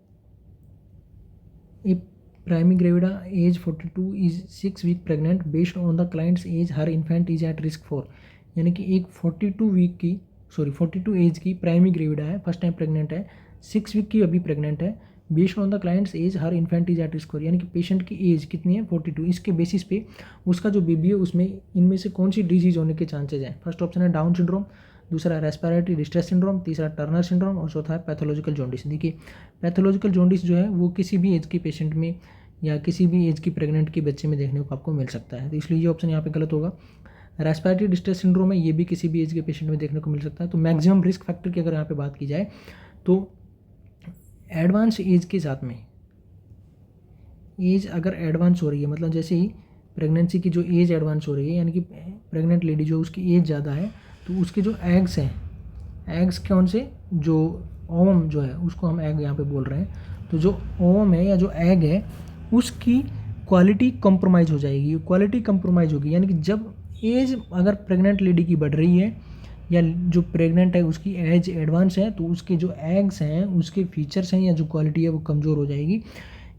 primi gravida age 42 is 6 week pregnant based on the client's age her infant is at risk for. यानी कि एक 42 एज की प्राइमी ग्रेविडा है, फर्स्ट टाइम प्रेग्नेंट है, 6 week की अभी प्रेग्नेंट है, based on the client's age her infant is at risk for, यानी कि पेशेंट की एज कितनी है 42, इसके बेसिस पे उसका जो बेबी है उसमें इनमें से कौन सी डिजीज होने के चांसेज हैं। फर्स्ट ऑप्शन है डाउन सिंड्रोम, दूसरा रेस्पिरेटरी डिस्ट्रेस सिंड्रोम, तीसरा टर्नर सिंड्रोम, और चौथा है पैथोलॉजिकल जॉन्डिस। देखिए पैथोलॉजिकल जॉन्डिस जो है वो किसी भी एज के पेशेंट में या किसी भी एज की प्रेग्नेंट के बच्चे में देखने को आपको मिल सकता है, तो इसलिए ये ऑप्शन यहाँ पे गलत होगा। रेस्पिरेटरी डिस्ट्रेस सिंड्रोम है, ये भी किसी भी एज के पेशेंट में देखने को मिल सकता है। तो मैक्सिमम रिस्क फैक्टर की अगर यहाँ पे बात की जाए तो एडवांस एज के साथ में, एज अगर एडवांस हो रही है मतलब जैसे ही प्रेगनेंसी की जो एज एडवांस हो रही है, यानी कि प्रेग्नेंट लेडी जो उसकी एज ज़्यादा है तो उसके जो एग्स हैं, एग्स कौन से, जो ओवम जो है उसको हम एग यहाँ पे बोल रहे हैं, तो जो ओवम है या जो एग है उसकी क्वालिटी कंप्रोमाइज़ हो जाएगी, क्वालिटी कंप्रोमाइज़ होगी, यानी कि जब एज अगर प्रेग्नेंट लेडी की बढ़ रही है या जो प्रेग्नेंट है उसकी एज एडवांस है तो उसके जो एग्स हैं उसके फीचर्स हैं या जो क्वालिटी है वो कमज़ोर हो जाएगी।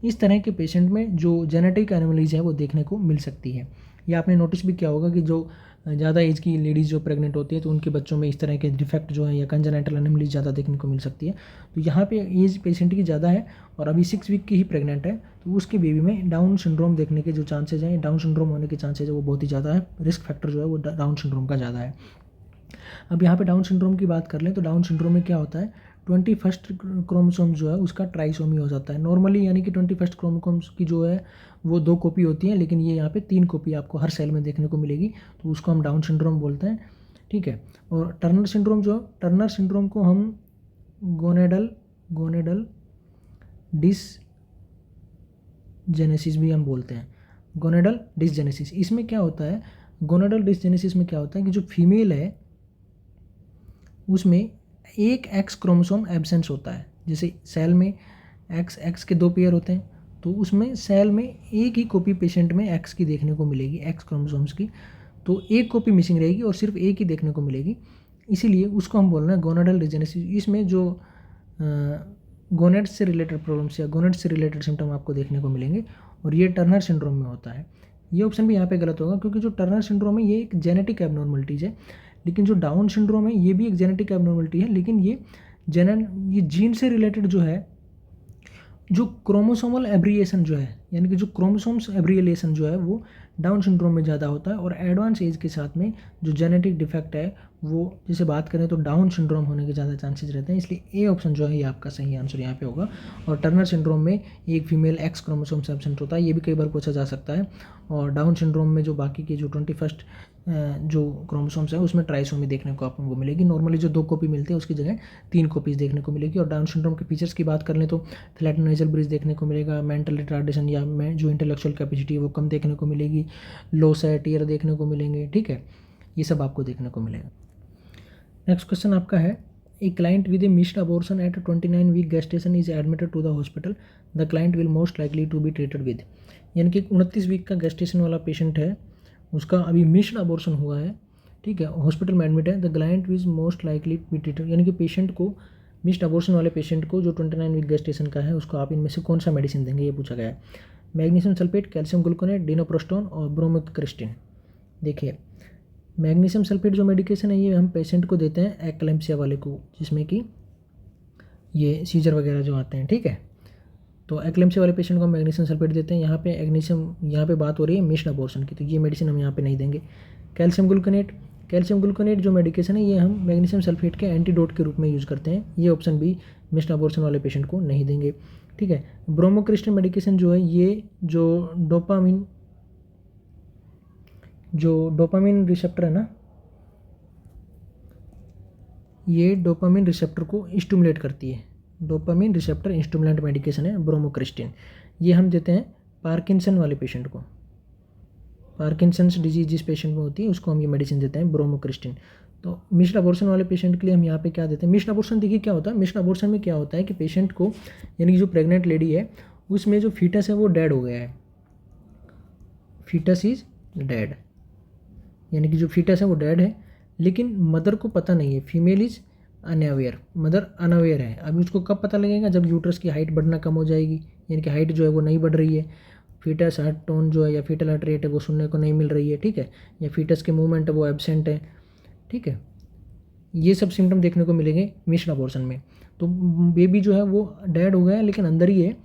इस तरह के पेशेंट में जो जेनेटिक एनोमलीज है वो देखने को मिल सकती है। या आपने नोटिस भी किया होगा कि जो ज़्यादा एज की लेडीज़ जो प्रेग्नेंट होती है तो उनके बच्चों में इस तरह के डिफेक्ट जो है या कंजेनिटल एनोमलीज ज़्यादा देखने को मिल सकती है। तो यहाँ पे एज पेशेंट की ज़्यादा है और अभी 6 वीक की ही प्रेग्नेंट है, तो उसके बेबी में डाउन सिंड्रोम देखने के जो चांसेज हैं, डाउन सिंड्रोम होने के चांसेज है वो बहुत ही ज़्यादा है, रिस्क फैक्टर जो है वो डाउन सिंड्रोम का ज़्यादा है। अब यहाँ पे डाउन सिंड्रोम की बात कर लें तो डाउन सिंड्रोम में क्या होता है, 21st क्रोमोसोम जो है उसका ट्राइसोमी हो जाता है नॉर्मली, यानी कि 21st क्रोमोसोम की जो है वो 2 कॉपी होती है, लेकिन ये यहाँ पे 3 कॉपी आपको हर सेल में देखने को मिलेगी, तो उसको हम डाउन सिंड्रोम बोलते हैं। ठीक है, और टर्नर सिंड्रोम जो, टर्नर सिंड्रोम को हम गोनेडल डिसजेनेसिस भी हम बोलते हैं, गोनेडल डिसजेनेसिस। इसमें क्या होता है, गोनेडल डिसजेनेसिस में क्या होता है कि जो फीमेल है उसमें एक एक्स क्रोमोसोम एब्सेंस होता है, जैसे सेल में एक्स के 2 पेयर होते हैं तो उसमें सेल में एक ही कॉपी पेशेंट में एक्स की देखने को मिलेगी, एक्स क्रोमोसोम्स की, तो एक कॉपी मिसिंग रहेगी और सिर्फ एक ही देखने को मिलेगी, इसीलिए उसको हम बोल रहे हैं गोनेडल डिसजेनेसिस। इसमें जो गोनेट्स से रिलेटेड प्रॉब्लम्स या गोनेट्स से रिलेटेड सिम्टम आपको देखने को मिलेंगे, और ये टर्नर सिंड्रोम में होता है। ये ऑप्शन भी यहाँ पे गलत होगा, क्योंकि जो टर्नर सिंड्रोम है ये एक जेनेटिक एबनॉर्मलिटीज़ है, लेकिन जो डाउन सिंड्रोम है ये भी एक जेनेटिक एबनॉर्मलिटी है, लेकिन ये जीन से रिलेटेड जो है, जो क्रोमोसोमल एब्रिएशन जो है, यानी कि जो क्रोमोसोम्स एब्रिएशन जो है वो डाउन सिंड्रोम में ज़्यादा होता है, और एडवांस एज के साथ में जो जेनेटिक डिफेक्ट है वो, जैसे बात करें तो डाउन सिंड्रोम होने के ज़्यादा चांसेस रहते हैं। इसलिए ए ऑप्शन जो है ये आपका सही आंसर यहाँ पे होगा। और टर्नर सिंड्रोम में एक फीमेल एक्स क्रोमोसोम से एब्सेंट होता है, ये भी कई बार पूछा जा सकता है। और डाउन सिंड्रोम में जो बाकी के जो 21 जो क्रोमोसोम्स है उसमें ट्राइसोमी देखने को आपको मिलेगी। नॉर्मली जो 2 कॉपी मिलते हैं उसकी जगह 3 कॉपीज़ देखने को मिलेगी। और डाउन सिंड्रोम के फीचर्स की बात कर लें तो फ्लैटेंड नेजल ब्रिज देखने को मिलेगा, मेंटल रिटार्डेशन या जो इंटेलेक्चुअल कैपेसिटी है वो कम देखने को मिलेगी, लो सैट ईयर देखने को मिलेंगे, ठीक है, ये सब आपको देखने को मिलेगा। नेक्स्ट क्वेश्चन आपका है, a client with a missed abortion at 29 week gestation is admitted to the hospital, the client will most likely to be treated with. यानी कि 29 वीक का गेस्टेशन वाला पेशेंट है, उसका अभी मिस्ड अबॉर्शन हुआ है, ठीक है, हॉस्पिटल में एडमिट है, the client is most likely to be treated, यानी कि पेशेंट को, मिस्ड अबॉर्शन वाले पेशेंट को जो 29 वीक गेस्टेशन का है उसको आप इनमें से कौन सा मेडिसिन देंगे, ये पूछा गया है। मैग्नीशियम सल्फेट, कैल्शियम ग्लूकोनेट, डिनोप्रोस्टोन और ब्रोमोक्रिस्टिन। देखिए मैग्नीशियम सल्फेट जो मेडिकेशन है ये हम पेशेंट को देते हैं एक्लेम्पसिया वाले को, जिसमें कि ये सीजर वगैरह जो आते हैं, ठीक है, तो एक्लेम्पसिया वाले पेशेंट को हम मैग्नीशियम सल्फेट देते हैं। यहाँ पे यहाँ पे बात हो रही है मिस्ड अबॉर्शन की, तो ये मेडिसिन हम यहाँ पे नहीं देंगे। कैल्शियम ग्लूकोनेट जो मेडिकेशन है ये हम मैग्नीशियम सल्फेट के एंटीडोट के रूप में यूज़ करते हैं, ये ऑप्शन भी मिस्ड अबॉर्शन वाले पेशेंट को नहीं देंगे, ठीक है। ब्रोमोक्रिस्टिन मेडिकेशन जो है ये जो डोपामिन रिसेप्टर है ना, ये डोपामिन रिसेप्टर को स्टिमुलेट करती है, डोपामिन रिसेप्टर स्टिमुलेंट मेडिकेशन है ब्रोमोक्रिस्टिन। ये हम देते हैं पार्किंसन वाले पेशेंट को, पार्किंसंस डिजीज जिस पेशेंट में होती है उसको हम ये मेडिसिन देते हैं ब्रोमोक्रिस्टिन। तो मिस्ड अबॉर्शन वाले पेशेंट के लिए हम यहाँ पे क्या देते हैं, मिस्ड अबॉर्शन देखिए क्या होता है, मिस्ड अबॉर्शन में क्या होता है कि पेशेंट को, यानी कि जो प्रेग्नेंट लेडी है उसमें जो फीटस है वो डेड हो गया है, फीटस इज डेड, यानी कि जो फीटस है वो डेड है, लेकिन मदर को पता नहीं है, female is unaware, mother unaware है। अभी उसको कब पता लगेगा, जब यूट्रस की हाइट बढ़ना कम हो जाएगी, यानी कि हाइट जो है वो नहीं बढ़ रही है, फीटस हार्ट टोन जो है या फीटल हार्ट रेट है वो सुनने को नहीं मिल रही है, ठीक है, या फीटस के मूवमेंट है वो एब्सेंट है, ठीक है, ये सब सिम्टम देखने को मिलेंगे मिस्ड अबॉर्शन में। तो बेबी जो है वो डेड हो गया है लेकिन अंदर ही है,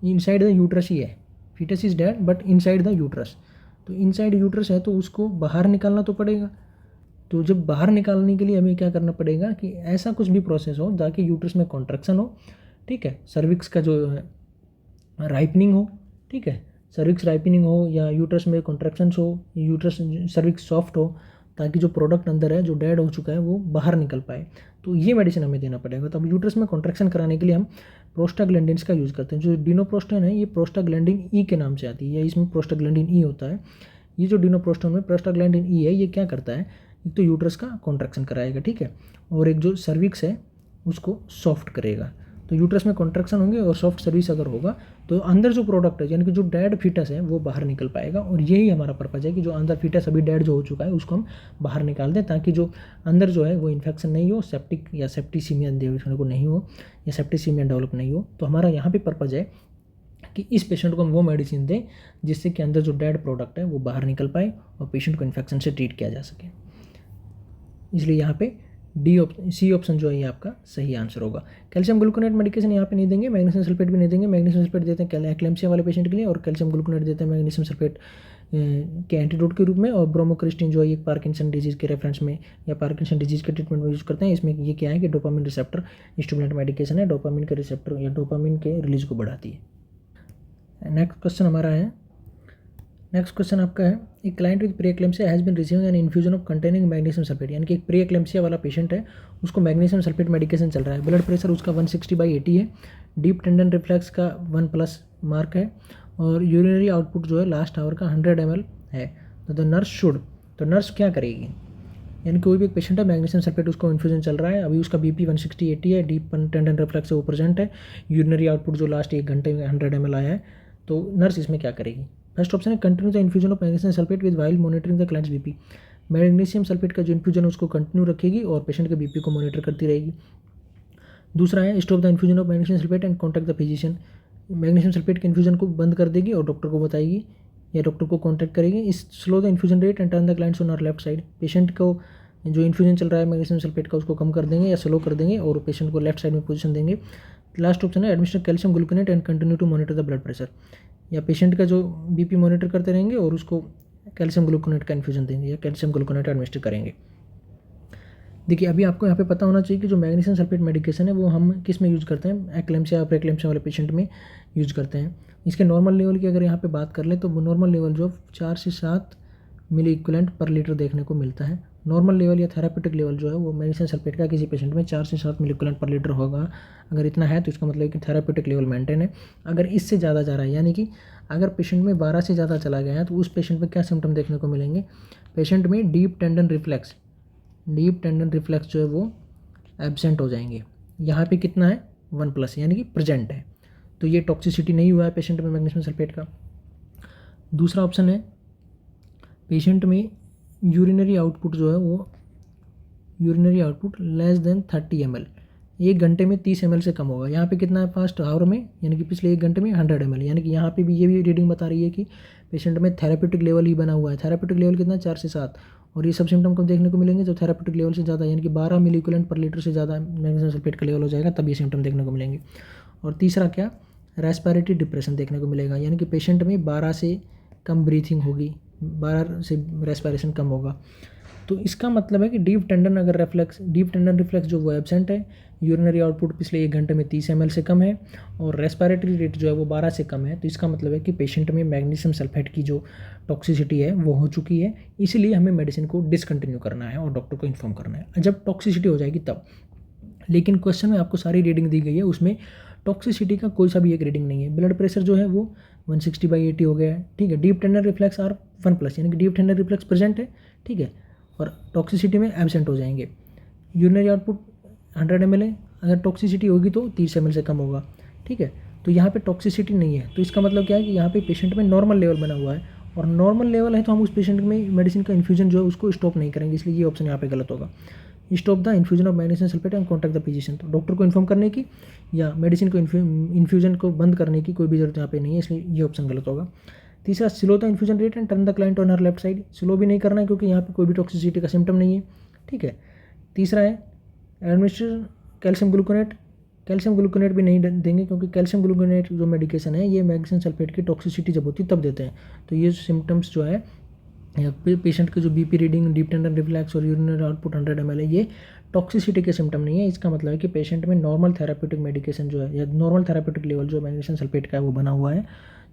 इनसाइड द यूट्रस ही है, fetus is dead but inside the uterus. तो इनसाइड यूट्रस है तो उसको बाहर निकालना तो पड़ेगा, तो जब बाहर निकालने के लिए हमें क्या करना पड़ेगा कि ऐसा कुछ भी प्रोसेस हो ताकि यूट्रस में कॉन्ट्रैक्शन हो, ठीक है, सर्विक्स का जो है राइपनिंग हो, ठीक है, सर्विक्स राइपनिंग हो या यूट्रस में कॉन्ट्रैक्शंस हो, यूट्रस सर्विक्स सॉफ्ट हो, ताकि जो प्रोडक्ट अंदर है जो डेड हो चुका है वो बाहर निकल पाए, तो ये मेडिसिन हमें देना पड़ेगा। तो अब यूट्रस में कॉन्ट्रैक्शन कराने के लिए हम प्रोस्टाग्लैंडिन्स का यूज़ करते हैं। जो डिनोप्रोस्टोन है ये प्रोस्टाग्लैंडिन ई के नाम से आती है, या इसमें प्रोस्टाग्लैंडिन ई होता है। ये जो डिनोप्रोस्टोन में प्रोस्टाग्लैंडिन ई है ये क्या करता है, एक तो यूट्रस का कॉन्ट्रैक्शन कराएगा, ठीक है, और एक जो सर्विक्स है उसको सॉफ्ट करेगा। तो यूट्रस में कॉन्ट्रैक्शन होंगे और सॉफ्ट सर्विस अगर होगा तो अंदर जो प्रोडक्ट है यानी कि जो डेड फीटस है वो बाहर निकल पाएगा। और यही हमारा पर्पज़ है कि जो अंदर फीटस अभी डेड जो हो चुका है उसको हम बाहर निकाल दें, ताकि जो अंदर जो है वो इन्फेक्शन नहीं हो, सेप्टिक या सेप्टिसीमिया देखने को नहीं हो, या सेप्टिसीमिया डेवलप नहीं हो। तो हमारा यहाँ पे पर्पज़ है कि इस पेशेंट को हम वो मेडिसिन दें जिससे कि अंदर जो डेड प्रोडक्ट है वो बाहर निकल पाए और पेशेंट को इन्फेक्शन से ट्रीट किया जा सके। इसलिए यहाँ पे सी ऑप्शन जो है ये आपका सही आंसर होगा। कैल्शियम ग्लूकोनेट मेडिकेशन यहाँ पे नहीं देंगे, मैग्नीशियम सल्फेट भी नहीं देंगे। मैग्नीशियम सल्फेट देते हैं एक्लेम्पसिया वाले पेशेंट के लिए और कैल्शियम ग्लूकोनेट देते हैं मैग्नीशियम सल्फेट के एंटीडोट के रूप में। और ब्रोमोक्रिस्टिन जो है ये पार्किंसन डिजीज़ के रेफरेंस में या पार्किंसन डिजीज़ के ट्रीटमेंट में यूज़ करते हैं। इसमें ये क्या है कि डोपामिन रिसेप्टर स्टिमुलेंट मेडिकेशन है, डोपामिन के रिसेप्टर या डोपामिन के रिलीज को बढ़ाती है। नेक्स्ट क्वेश्चन हमारा है, नेक्स्ट क्वेश्चन आपका है, एक client with pre eclampsia has been receiving an infusion of containing magnesium sulphate, यानी कि एक प्री एक्लेम्पसिया वाला पेशेंट है उसको मैग्नीशियम सल्फेट मेडिकेशन चल रहा है। ब्लड प्रेशर उसका 160/80 है, डीप टेंडन रिफ्लेक्स का 1+ मार्क है और यूरिनरी आउटपुट जो है लास्ट आवर का 100 ml है। तो नर्स क्या करेगी, यानी कोई भी एक पेशेंट है मैग्नीशियम सल्फेट उसको इन्फ्यूजन चल रहा है, अभी उसका BP 160/80 है, डीप टेंडन रिफ्लेक्स वो प्रेजेंट है, यूरिनरी आउटपुट जो लास्ट 1 घंटे में 100 ml आया है। तो नर्स इसमें क्या करेगी, फर्स्ट ऑप्शन है continue the infusion of magnesium sulphate with while monitoring the clients BP। Magnesium sulphate का जो इन्फ्यूजन है उसको कंटिन्यू रखेगी और पेशेंट के BP को मॉनिटर करती रहेगी। दूसरा है stop the infusion of magnesium sulphate and contact the physician. Magnesium sulphate के इन्फ्यूजन को बंद कर देगी और डॉक्टर को बताएगी या डॉक्टर को कॉन्टैक्ट करेगी। इस slow the infusion rate and turn the client's on our left side. Patient को जो इन्फ्यूजन चल रहा है मैग्नीशियम सल्फेट का उसको कम कर देंगे या स्लो कर देंगे और पेशेंट को लेफ्ट साइड में पोजीशन देंगे। लास्ट ऑप्शन है administer calcium gluconate and continue to monitor the blood pressure. या पेशेंट का जो बीपी मॉनिटर करते रहेंगे और उसको कैल्शियम ग्लूकोनेट का इन्फ्यूजन देंगे या कैल्शियम ग्लूकोनेट एडमिनिस्टर करेंगे। देखिए अभी आपको यहाँ पे पता होना चाहिए कि जो मैग्नीशियम सल्फेट मेडिकेशन है वो हम किस में यूज़ करते हैं, एक्लेम्सिया या प्रेक्लेम्सिया वाले पेशेंट में यूज़ करते हैं। इसके नॉर्मल लेवल की अगर यहाँ पे बात कर लें तो नॉर्मल लेवल जो 4 से 7 मिली इक्विवेलेंट पर लीटर देखने को मिलता है। नॉर्मल लेवल या थेरापेटिक लेवल जो है वो मैग्नीशियम सल्फेट का किसी पेशेंट में 4 से 7 मिली इक्विवेलेंट पर लीटर होगा। अगर इतना है तो इसका मतलब है कि थेरापेटिक लेवल मेंटेन है। अगर इससे ज़्यादा जा रहा है यानी कि अगर पेशेंट में 12 से ज़्यादा चला गया है तो उस पेशेंट में क्या सिम्टम देखने को मिलेंगे, पेशेंट में डीप टेंडन रिफ्लेक्स जो है वो एब्सेंट हो जाएंगे। यहाँ पे कितना है 1+ यानी कि प्रेजेंट है, तो ये टॉक्सिसिटी नहीं हुआ है पेशेंट में मैग्नीशियम सल्फेट का। दूसरा ऑप्शन है पेशेंट में यूरिनरी आउटपुट जो है वो लेस देन 30 ml, 1 घंटे में 30 ml से कम होगा। यहाँ पे कितना है फास्ट हावर में, यानी कि पिछले 1 घंटे में 100 ml, यानी कि यहाँ पे भी ये भी रीडिंग बता रही है कि पेशेंट में थेरापेटिक लेवल ही बना हुआ है। थेरापेटिक लेवल कितना है 4 से 7, और ये सब सिम्टम कब देखने को मिलेंगे जब थेरापेटिक लेवल से ज़्यादा यानी कि 12 मिली इक्विवेलेंट पर लीटर से ज़्यादा मैग्नीशियम सल्फेट का लेवल हो जाएगा, तब ये सिम्टम देखने को मिलेंगे। और तीसरा क्या, रेस्पिरेटरी डिप्रेशन देखने को मिलेगा, यानी कि पेशेंट में 12 से कम ब्रीथिंग होगी, 12 से रेस्पिरेशन कम होगा। तो इसका मतलब है कि डीप टेंडन रिफ्लेक्स जो वो एब्सेंट है, यूरिनरी आउटपुट पिछले 1 घंटे में 30 ml से कम है और रेस्पिरेटरी रेट जो है वो 12 से कम है, तो इसका मतलब है कि पेशेंट में मैग्नीशियम सल्फेट की जो टॉक्सिसिटी है वो हो चुकी है। इसीलिए हमें मेडिसिन को डिसकंटिन्यू करना है और डॉक्टर को इन्फॉर्म करना है जब टॉक्सिसिटी हो जाएगी तब। लेकिन क्वेश्चन में आपको सारी रीडिंग दी गई है, उसमें टॉक्सिसिटी का कोई सा भी एक रीडिंग नहीं है। ब्लड प्रेशर जो है वो 160/80 हो गया है, ठीक है। डीप टेंडन रिफ्लेक्स आर 1+, यानी कि डीप टेंडन रिफ्लेक्स प्रेजेंट है, ठीक है, और टॉक्सिसिटी में एब्सेंट हो जाएंगे। यूरिनरी आउटपुट 100 ml है, अगर टॉक्सिसिटी होगी तो 30 ml से कम होगा, ठीक है। तो यहाँ पे टॉक्सिसिटी नहीं है, तो इसका मतलब क्या है कि यहाँ पे पेशेंट में नॉर्मल लेवल बना हुआ है, और नॉर्मल लेवल है तो हम उस पेशेंट में मेडिसिन का इन्फ्यूजन जो है उसको स्टॉप नहीं करेंगे, इसलिए ये ऑप्शन यहाँ पे गलत होगा। Stop the infusion of magnesium sulphate and contact the physician, तो डॉक्टर को इन्फॉर्म करने की या मेडिसिन को इन्फ्यूजन को बंद करने की कोई भी जरूरत यहाँ पे नहीं है, इसलिए ये ऑप्शन गलत होगा। तीसरा, slow the infusion rate and turn the client on her left side, slow भी नहीं करना है क्योंकि यहाँ पे कोई भी टॉक्सिसिटी का सिम्टम नहीं है, ठीक है। तीसरा है एडमिनिस्टर कैल्शियम ग्लूकोनेट भी नहीं देंगे क्योंकि कैल्शियम ग्लूकोनेट जो मेडिकेशन है ये मैग्नीशियम सल्फेट की टॉक्सिसिटी जब होती है तब देते हैं। तो ये सिम्टम्स जो है पेशेंट के जो BP reading, deep tendon reflex और यूरिनरी आउटपुट 100 ml है, ये टॉक्सिसिटी के सिम्टम नहीं है। इसका मतलब है कि पेशेंट में नॉर्मल थेरापेटिक मेडिकेशन जो है या नॉर्मल थेरापेटिक लेवल जो मैग्नीशियम सल्फेट का है वो बना हुआ है।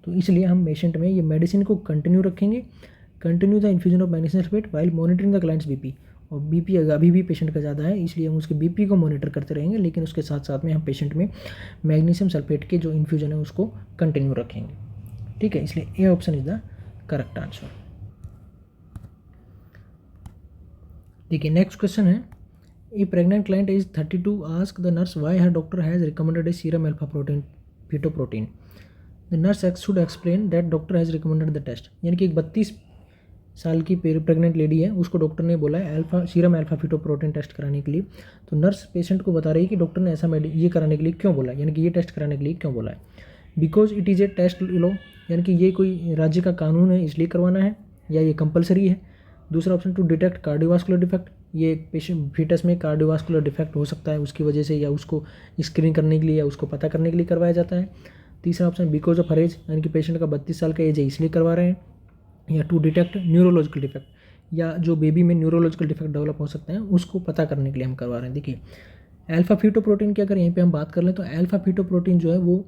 तो इसलिए हम पेशेंट में ये मेडिसिन को कंटिन्यू रखेंगे, continue the infusion of magnesium sulphate while monitoring the clients BP. और बीपी अभी भी पेशेंट का ज़्यादा है इसलिए हम उसके बीपी को मॉनिटर करते रहेंगे, लेकिन उसके साथ साथ में हम पेशेंट में मैग्नीशियम सल्फेट के जो इन्फ्यूजन है उसको कंटिन्यू रखेंगे, ठीक है। इसलिए A option is the correct answer. देखिए नेक्स्ट क्वेश्चन है, a pregnant client age 32 ask the nurse why her doctor has recommended a serum alpha protein fetoprotein. The nurse should explain that doctor has recommended the test, यानी कि एक 32 साल की pregnant lady है, उसको doctor ने बोला है सीरम अल्फा फिटोप्रोटीन टेस्ट कराने के लिए। तो नर्स पेशेंट को बता रही है कि डॉक्टर ने ऐसा ये कराने के लिए क्यों बोला है, यानी कि ये टेस्ट कराने के लिए क्यों बोला है। Because it is a test low, यानी कि ये कोई राज्य का कानून है इसलिए करवाना है या ये कंपलसरी है। दूसरा option, to detect cardiovascular defect, ये पेशेंट फीटस में कार्डियोवास्कुलर डिफेक्ट हो सकता है उसकी वजह से, या उसको स्क्रीन करने के लिए या उसको पता करने के लिए करवाया जाता है। तीसरा option, because of her age, यानी कि पेशेंट का 32 साल का एज है इसलिए करवा रहे हैं। या टू डिटेक्ट न्यूरोलॉजिकल डिफेक्ट, या जो बेबी में न्यूरोलॉजिकल डिफेक्ट डेवलप हो सकते हैं उसको पता करने के लिए हम करवा रहे हैं। देखिए अल्फा फिटोप्रोटीन की अगर यहीं पे हम बात कर लें तो अल्फा फिटोप्रोटीन जो है वो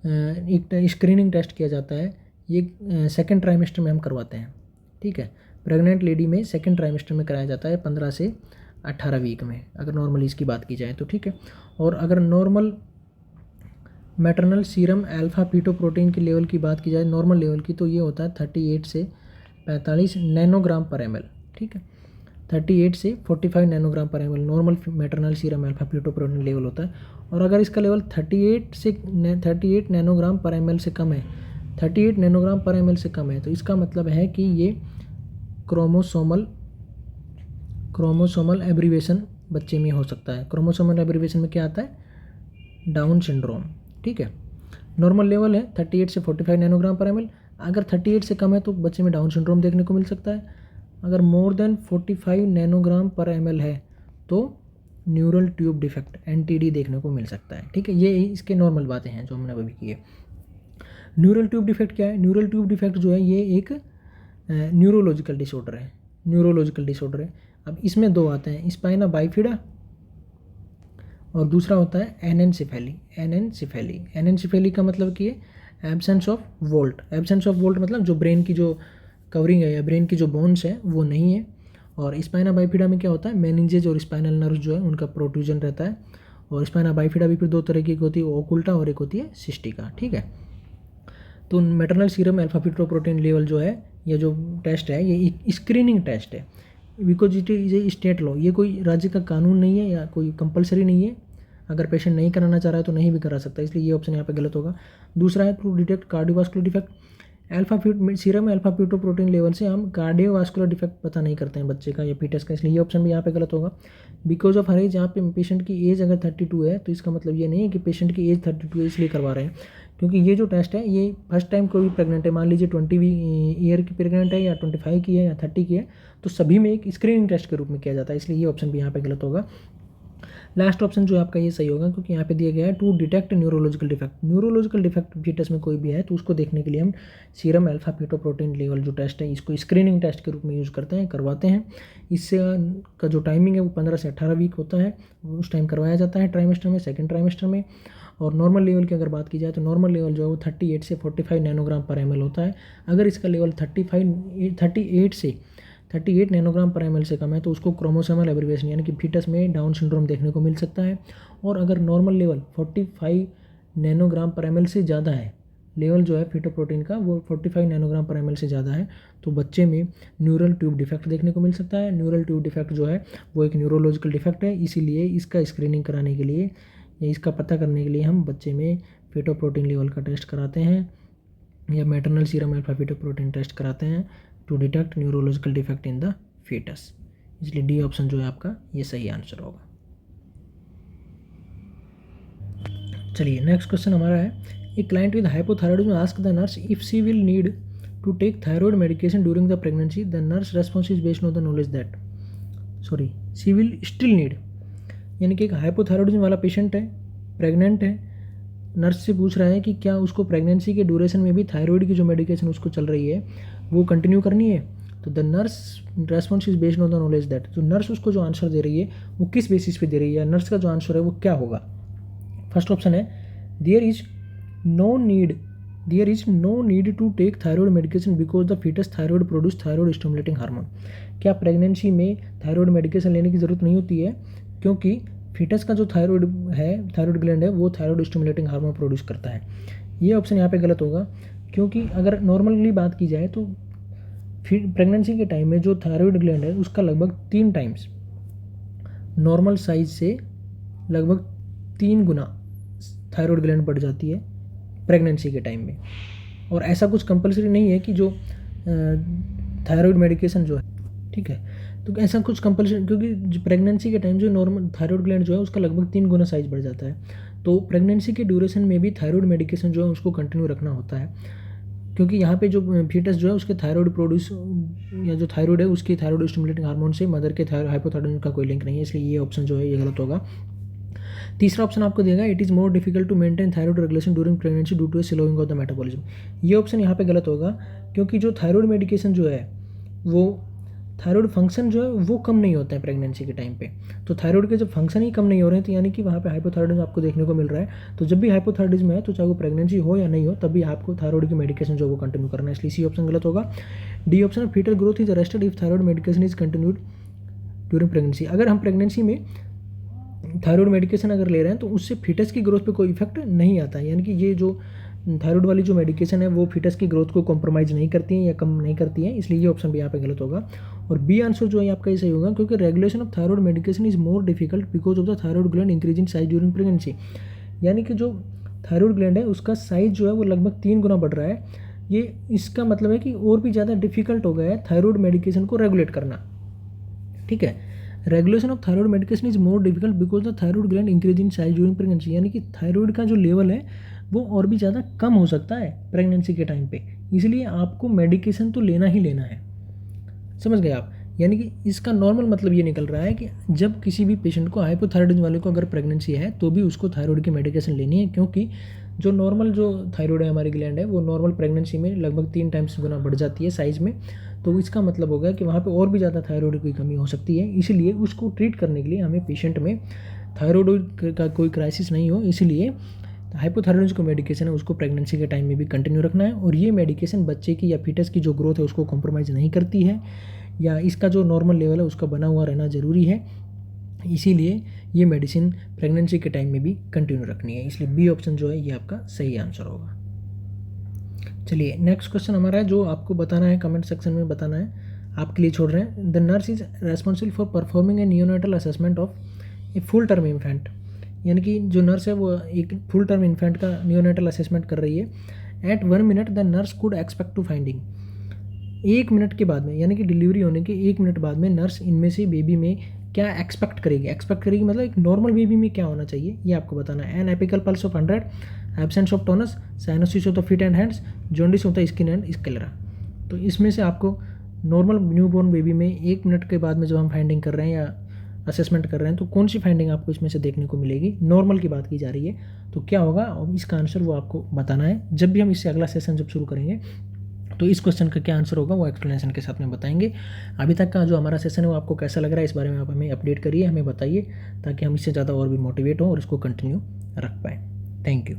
एक स्क्रीनिंग टेस्ट किया जाता है, ये सेकेंड ट्राइमेस्टर में हम करवाते हैं, ठीक है। प्रेग्नेंट लेडी में सेकेंड ट्राइमेस्टर में कराया जाता है 15 से 18 वीक में, अगर नॉर्मली इसकी बात की जाए तो, ठीक है। और अगर नॉर्मल मैटरनल सीरम अल्फा फिटोप्रोटीन के लेवल की बात की जाए नॉर्मल लेवल की, तो ये होता है 38 से 45 नैनोग्राम पर ml, ठीक है। 38 से 45 नैनोग्राम पर ml normal maternal serum alpha fetoprotein level होता है। और अगर इसका लेवल 38 नैनोग्राम पर ml से कम है, 38 नैनोग्राम पर ml से कम है, तो इसका मतलब है कि ये क्रोमोसोमल एब्रीवेशन बच्चे में हो सकता है। क्रोमोसोमल एब्रीवेशन में क्या आता है, डाउन सिंड्रोम, ठीक है। नॉर्मल लेवल है 38 से 45 नैनोग्राम पर एम एल। अगर 38 से कम है तो बच्चे में डाउन सिंड्रोम देखने को मिल सकता है। अगर मोर देन 45 नैनोग्राम पर एम एल है तो न्यूरल ट्यूब डिफेक्ट NTD देखने को मिल सकता है, ठीक है। ये इसके नॉर्मल बातें हैं जो हमने अभी की है। न्यूरल ट्यूब डिफेक्ट क्या है? न्यूरल ट्यूब डिफेक्ट जो है ये एक न्यूरोलॉजिकल डिसऑर्डर है, न्यूरोलॉजिकल डिसऑर्डर है। अब इसमें दो आते हैं, स्पाइना बाइफिडा और दूसरा होता है एनेनसेफेली। एनेनसेफेली का मतलब कि absence of volt. Absence of volt मतलब जो ब्रेन की जो कवरिंग है या ब्रेन की जो बोन्स है वो नहीं है। और स्पाइना बाइफिडा में क्या होता है, मेनिंजेज और स्पाइनल नर्व जो है उनका प्रोट्रूजन रहता है। और स्पाइना बाइफिडा भी फिर दो तरह की होती है, ओकुल्टा और एक होती है सिस्टिका, ठीक है। तो maternal serum alpha fetoprotein level जो है, ये जो टेस्ट है ये स्क्रीनिंग टेस्ट है, because it is a state law. ये कोई राज्य का कानून नहीं है या कोई कंपलसरी नहीं है। अगर पेशेंट नहीं कराना चाह रहा है तो नहीं भी करा सकता, इसलिए ये ऑप्शन यहाँ पे गलत होगा। दूसरा है to detect cardiovascular defect. Serum में अल्फा फीटोप्रोटीन लेवल से हम कार्डियोवास्कुलर डिफेक्ट पता नहीं करते हैं बच्चे का या फीटस का, इसलिए ये ऑप्शन भी यहाँ पे गलत होगा। बिकॉज ऑफ हर एज, यहाँ पे पेशेंट की एज अगर 32 है तो इसका मतलब ये नहीं है कि पेशेंट की एज 32 है इसलिए करवा रहे हैं, क्योंकि ये जो टेस्ट है ये फर्स्ट टाइम कोई भी प्रेग्नेंट है, मान लीजिए 20 ईयर की प्रेग्नेंट है या 25 की है या 30 की है, तो सभी में एक स्क्रीनिंग टेस्ट के रूप में किया जाता है, इसलिए ये ऑप्शन भी यहाँ पे गलत होगा। लास्ट ऑप्शन जो है आपका ये सही होगा, क्योंकि यहाँ पे दिया गया है to detect neurological defect. Neurological defect fetus में कोई भी है तो उसको देखने के लिए हम सीरम अल्फा फीटोप्रोटीन लेवल जो टेस्ट है इसको स्क्रीनिंग टेस्ट के रूप में यूज़ करते हैं, करवाते हैं। इससे का जो टाइमिंग है वो 15 से 18 वीक होता है, उस टाइम करवाया जाता है ट्राइमेस्टर में, सेकेंड ट्राइमेस्टर में। और नॉर्मल लेवल की अगर बात की जाए तो नॉर्मल लेवल जो है वो 38 से 45 नैनोग्राम पर एम एल होता है। अगर इसका लेवल 38 नैनोग्राम पर एम एल से कम है तो उसको क्रोमोसोमल एब्रिविएशन यानी कि फीटस में डाउन सिंड्रोम देखने को मिल सकता है। और अगर नॉर्मल लेवल 45 नैनोग्राम पर एम एल से ज़्यादा है, लेवल जो है फीटोप्रोटीन का वो 45 नैनोग्राम पर एम एल से ज़्यादा है, तो बच्चे में न्यूरल ट्यूब डिफेक्ट देखने को मिल सकता है। न्यूरल ट्यूब डिफेक्ट जो है वो एक न्यूरोलॉजिकल डिफेक्ट है, इसीलिए इसका स्क्रीनिंग कराने के लिए या इसका पता करने के लिए हम बच्चे में फीटोप्रोटीन लेवल का टेस्ट कराते हैं या maternal serum alpha fetoprotein test कराते हैं to detect neurological defect in the fetus. इसलिए डी ऑप्शन जो है आपका ये सही आंसर होगा। चलिए नेक्स्ट क्वेश्चन हमारा है, a client with hypothyroidism ask the nurse if she will need to take thyroid medication during the pregnancy, the nurse response is based on the knowledge that she will still need. यानी कि एक hypothyroidism वाला patient है, pregnant है, nurse से पूछ रहा है कि क्या उसको प्रेगनेंसी के ड्यूरेशन में भी थायराइड की जो मेडिकेशन उसको चल रही है वो कंटिन्यू करनी है। तो the nurse response is based on the knowledge that, जो नर्स उसको जो आंसर दे रही है वो किस बेसिस पे दे रही है, नर्स का जो आंसर है वो क्या होगा। फर्स्ट ऑप्शन है there is no need to take thyroid medication because the fetus thyroid produce thyroid stimulating hormone. क्या प्रेगनेंसी में थायराइड मेडिकेशन लेने की ज़रूरत नहीं होती है, क्योंकि फीटस का जो थायराइड है, थायराइड ग्लैंड है, वो थायराइड स्टिमुलेटिंग हार्मोन प्रोड्यूस करता है। ये ऑप्शन यहाँ पे गलत होगा, क्योंकि अगर नॉर्मली बात की जाए तो फिर प्रेगनेंसी के टाइम में जो थायराइड ग्लैंड है उसका लगभग 3 टाइम्स नॉर्मल साइज से लगभग 3 गुना थायराइड ग्लैंड बढ़ जाती है प्रेगनेंसी के टाइम में। और ऐसा कुछ कंपलसरी नहीं है कि जो थायराइड मेडिकेशन जो है, ठीक है, तो ऐसा कुछ कंपलसरी, क्योंकि प्रेगनेंसी के टाइम जो नॉर्मल थायराइड ग्लैंड जो है उसका लगभग 3 गुना साइज बढ़ जाता है, तो प्रेगनेंसी के ड्यूरेशन में भी थायराइड मेडिकेशन जो है उसको कंटिन्यू रखना होता है, क्योंकि यहाँ पे जो फीटस जो है उसके थायराइड प्रोड्यूस या जो थायराइड है उसकी थायराइड स्टिमुलेटिंग हार्मोन से मदर के हाइपोथायराइडिज्म का कोई लिंक नहीं है, इसलिए ये ऑप्शन जो है ये गलत होगा। तीसरा ऑप्शन आपको देगा it is more difficult to maintain thyroid regulation during pregnancy due to a slowing of the metabolism. ये ऑप्शन यहाँ पे गलत होगा, क्योंकि जो थायराइड मेडिकेशन जो है वो थायराइड फंक्शन जो है वो कम नहीं होता है प्रेगनेंसी के टाइम पे। तो थायराइड के जब फंक्शन ही कम नहीं हो रहे हैं तो यानी कि वहाँ पे हाइपोथायराइडिज्म आपको देखने को मिल रहा है। तो जब भी हाइपोथायराइडिज्म है तो चाहे वो प्रेगनेंसी हो या नहीं हो तभी आपको थायराइड की मेडिकेशन जो वो कंटिन्यू करना है, इसलिए सी ऑप्शन गलत होगा। D option fetal growth is arrested if thyroid medication is continued during pregnancy. अगर हम प्रेगनेंसी में थायराइड मेडिकेशन अगर ले रहे हैं तो उससे फीटस की ग्रोथ पे कोई इफेक्ट नहीं आता है, यानी कि ये जो थायराइड वाली जो मेडिकेशन है वो फीटस की ग्रोथ को कॉम्प्रोमाइज़ नहीं करती है या कम नहीं करती है, इसलिए ये ऑप्शन भी यहाँ पे गलत होगा। और बी आंसर जो है आपका ये सही होगा, क्योंकि regulation of thyroid medication is more difficult because of the thyroid gland increase in size during pregnancy. यानी कि जो थायराइड ग्लैंड है उसका साइज जो है वो लगभग 3 गुना बढ़ रहा है। ये इसका मतलब है कि और भी ज़्यादा डिफिकल्ट हो गया है थायराइड मेडिकेशन को रेगुलेट करना, ठीक है। Regulation of thyroid medication is more difficult because the thyroid gland increase in size during pregnancy, यानी कि थायराइड का जो लेवल है वो और भी ज़्यादा कम हो सकता है प्रेगनेंसी के टाइम पे, इसलिए आपको मेडिकेशन तो लेना ही लेना है। समझ गए आप? यानी कि इसका नॉर्मल मतलब ये निकल रहा है कि जब किसी भी पेशेंट को, हाइपोथायराइडिज्म वाले को अगर प्रेगनेंसी है तो भी उसको थायराइड की मेडिकेशन लेनी है, क्योंकि जो नॉर्मल जो थायराइड है हमारी ग्लैंड है वो नॉर्मल प्रेगनेंसी में लगभग 3 टाइम्स गुना बढ़ जाती है साइज़ में, तो इसका मतलब होगा कि वहाँ पे और भी ज़्यादा थायराइड की कमी हो सकती है। इसीलिए उसको ट्रीट करने के लिए हमें पेशेंट में थायराइड का कोई क्राइसिस नहीं हो, इसीलिए हाइपोथायराइडिज्म को मेडिकेशन है उसको प्रेगनेंसी के टाइम में भी कंटिन्यू रखना है। और ये मेडिकेशन बच्चे की या फीटस की जो ग्रोथ है उसको कॉम्प्रोमाइज़ नहीं करती है, या इसका जो नॉर्मल लेवल है उसका बना हुआ रहना ज़रूरी है, इसीलिए ये मेडिसिन प्रेगनेंसी के टाइम में भी कंटिन्यू रखनी है। इसलिए बी ऑप्शन जो है ये आपका सही आंसर होगा। चलिए नेक्स्ट क्वेश्चन हमारा है, जो आपको बताना है कमेंट सेक्शन में बताना है, आपके लिए छोड़ रहे हैं। The nurse is responsible for performing a neonatal assessment of a full term infant, यानी कि जो नर्स है वो एक फुल टर्म इन्फेंट का नियोनेटल असेसमेंट कर रही है। At 1 minute the nurse could expect to finding, 1 minute के बाद में, यानी कि डिलीवरी होने के 1 मिनट बाद में नर्स इनमें से बेबी में क्या एक्सपेक्ट करेगी मतलब एक नॉर्मल बेबी में क्या होना चाहिए ये आपको बताना है। An apical pulse of 100, absence of tonus, cyanosis of the feet and hands, jaundice of the skin and sclera. तो इसमें से आपको नॉर्मल न्यूबॉर्न बेबी में 1 मिनट के बाद में जब हम फाइंडिंग कर रहे हैं या असेसमेंट कर रहे हैं तो कौन सी फाइंडिंग आपको इसमें से देखने को मिलेगी, नॉर्मल की बात की जा रही है तो क्या होगा, और इसका आंसर वो आपको बताना है। जब भी हम इससे अगला सेशन जब शुरू करेंगे तो इस क्वेश्चन का क्या आंसर होगा वो एक्सप्लेनेशन के साथ में बताएंगे। अभी तक का जो हमारा सेशन है वो आपको कैसा लग रहा है इस बारे में आप हमें अपडेट करिए, हमें बताइए, ताकि हम इससे ज़्यादा और भी मोटिवेट हों और इसको कंटिन्यू रख पाएँ। Thank you.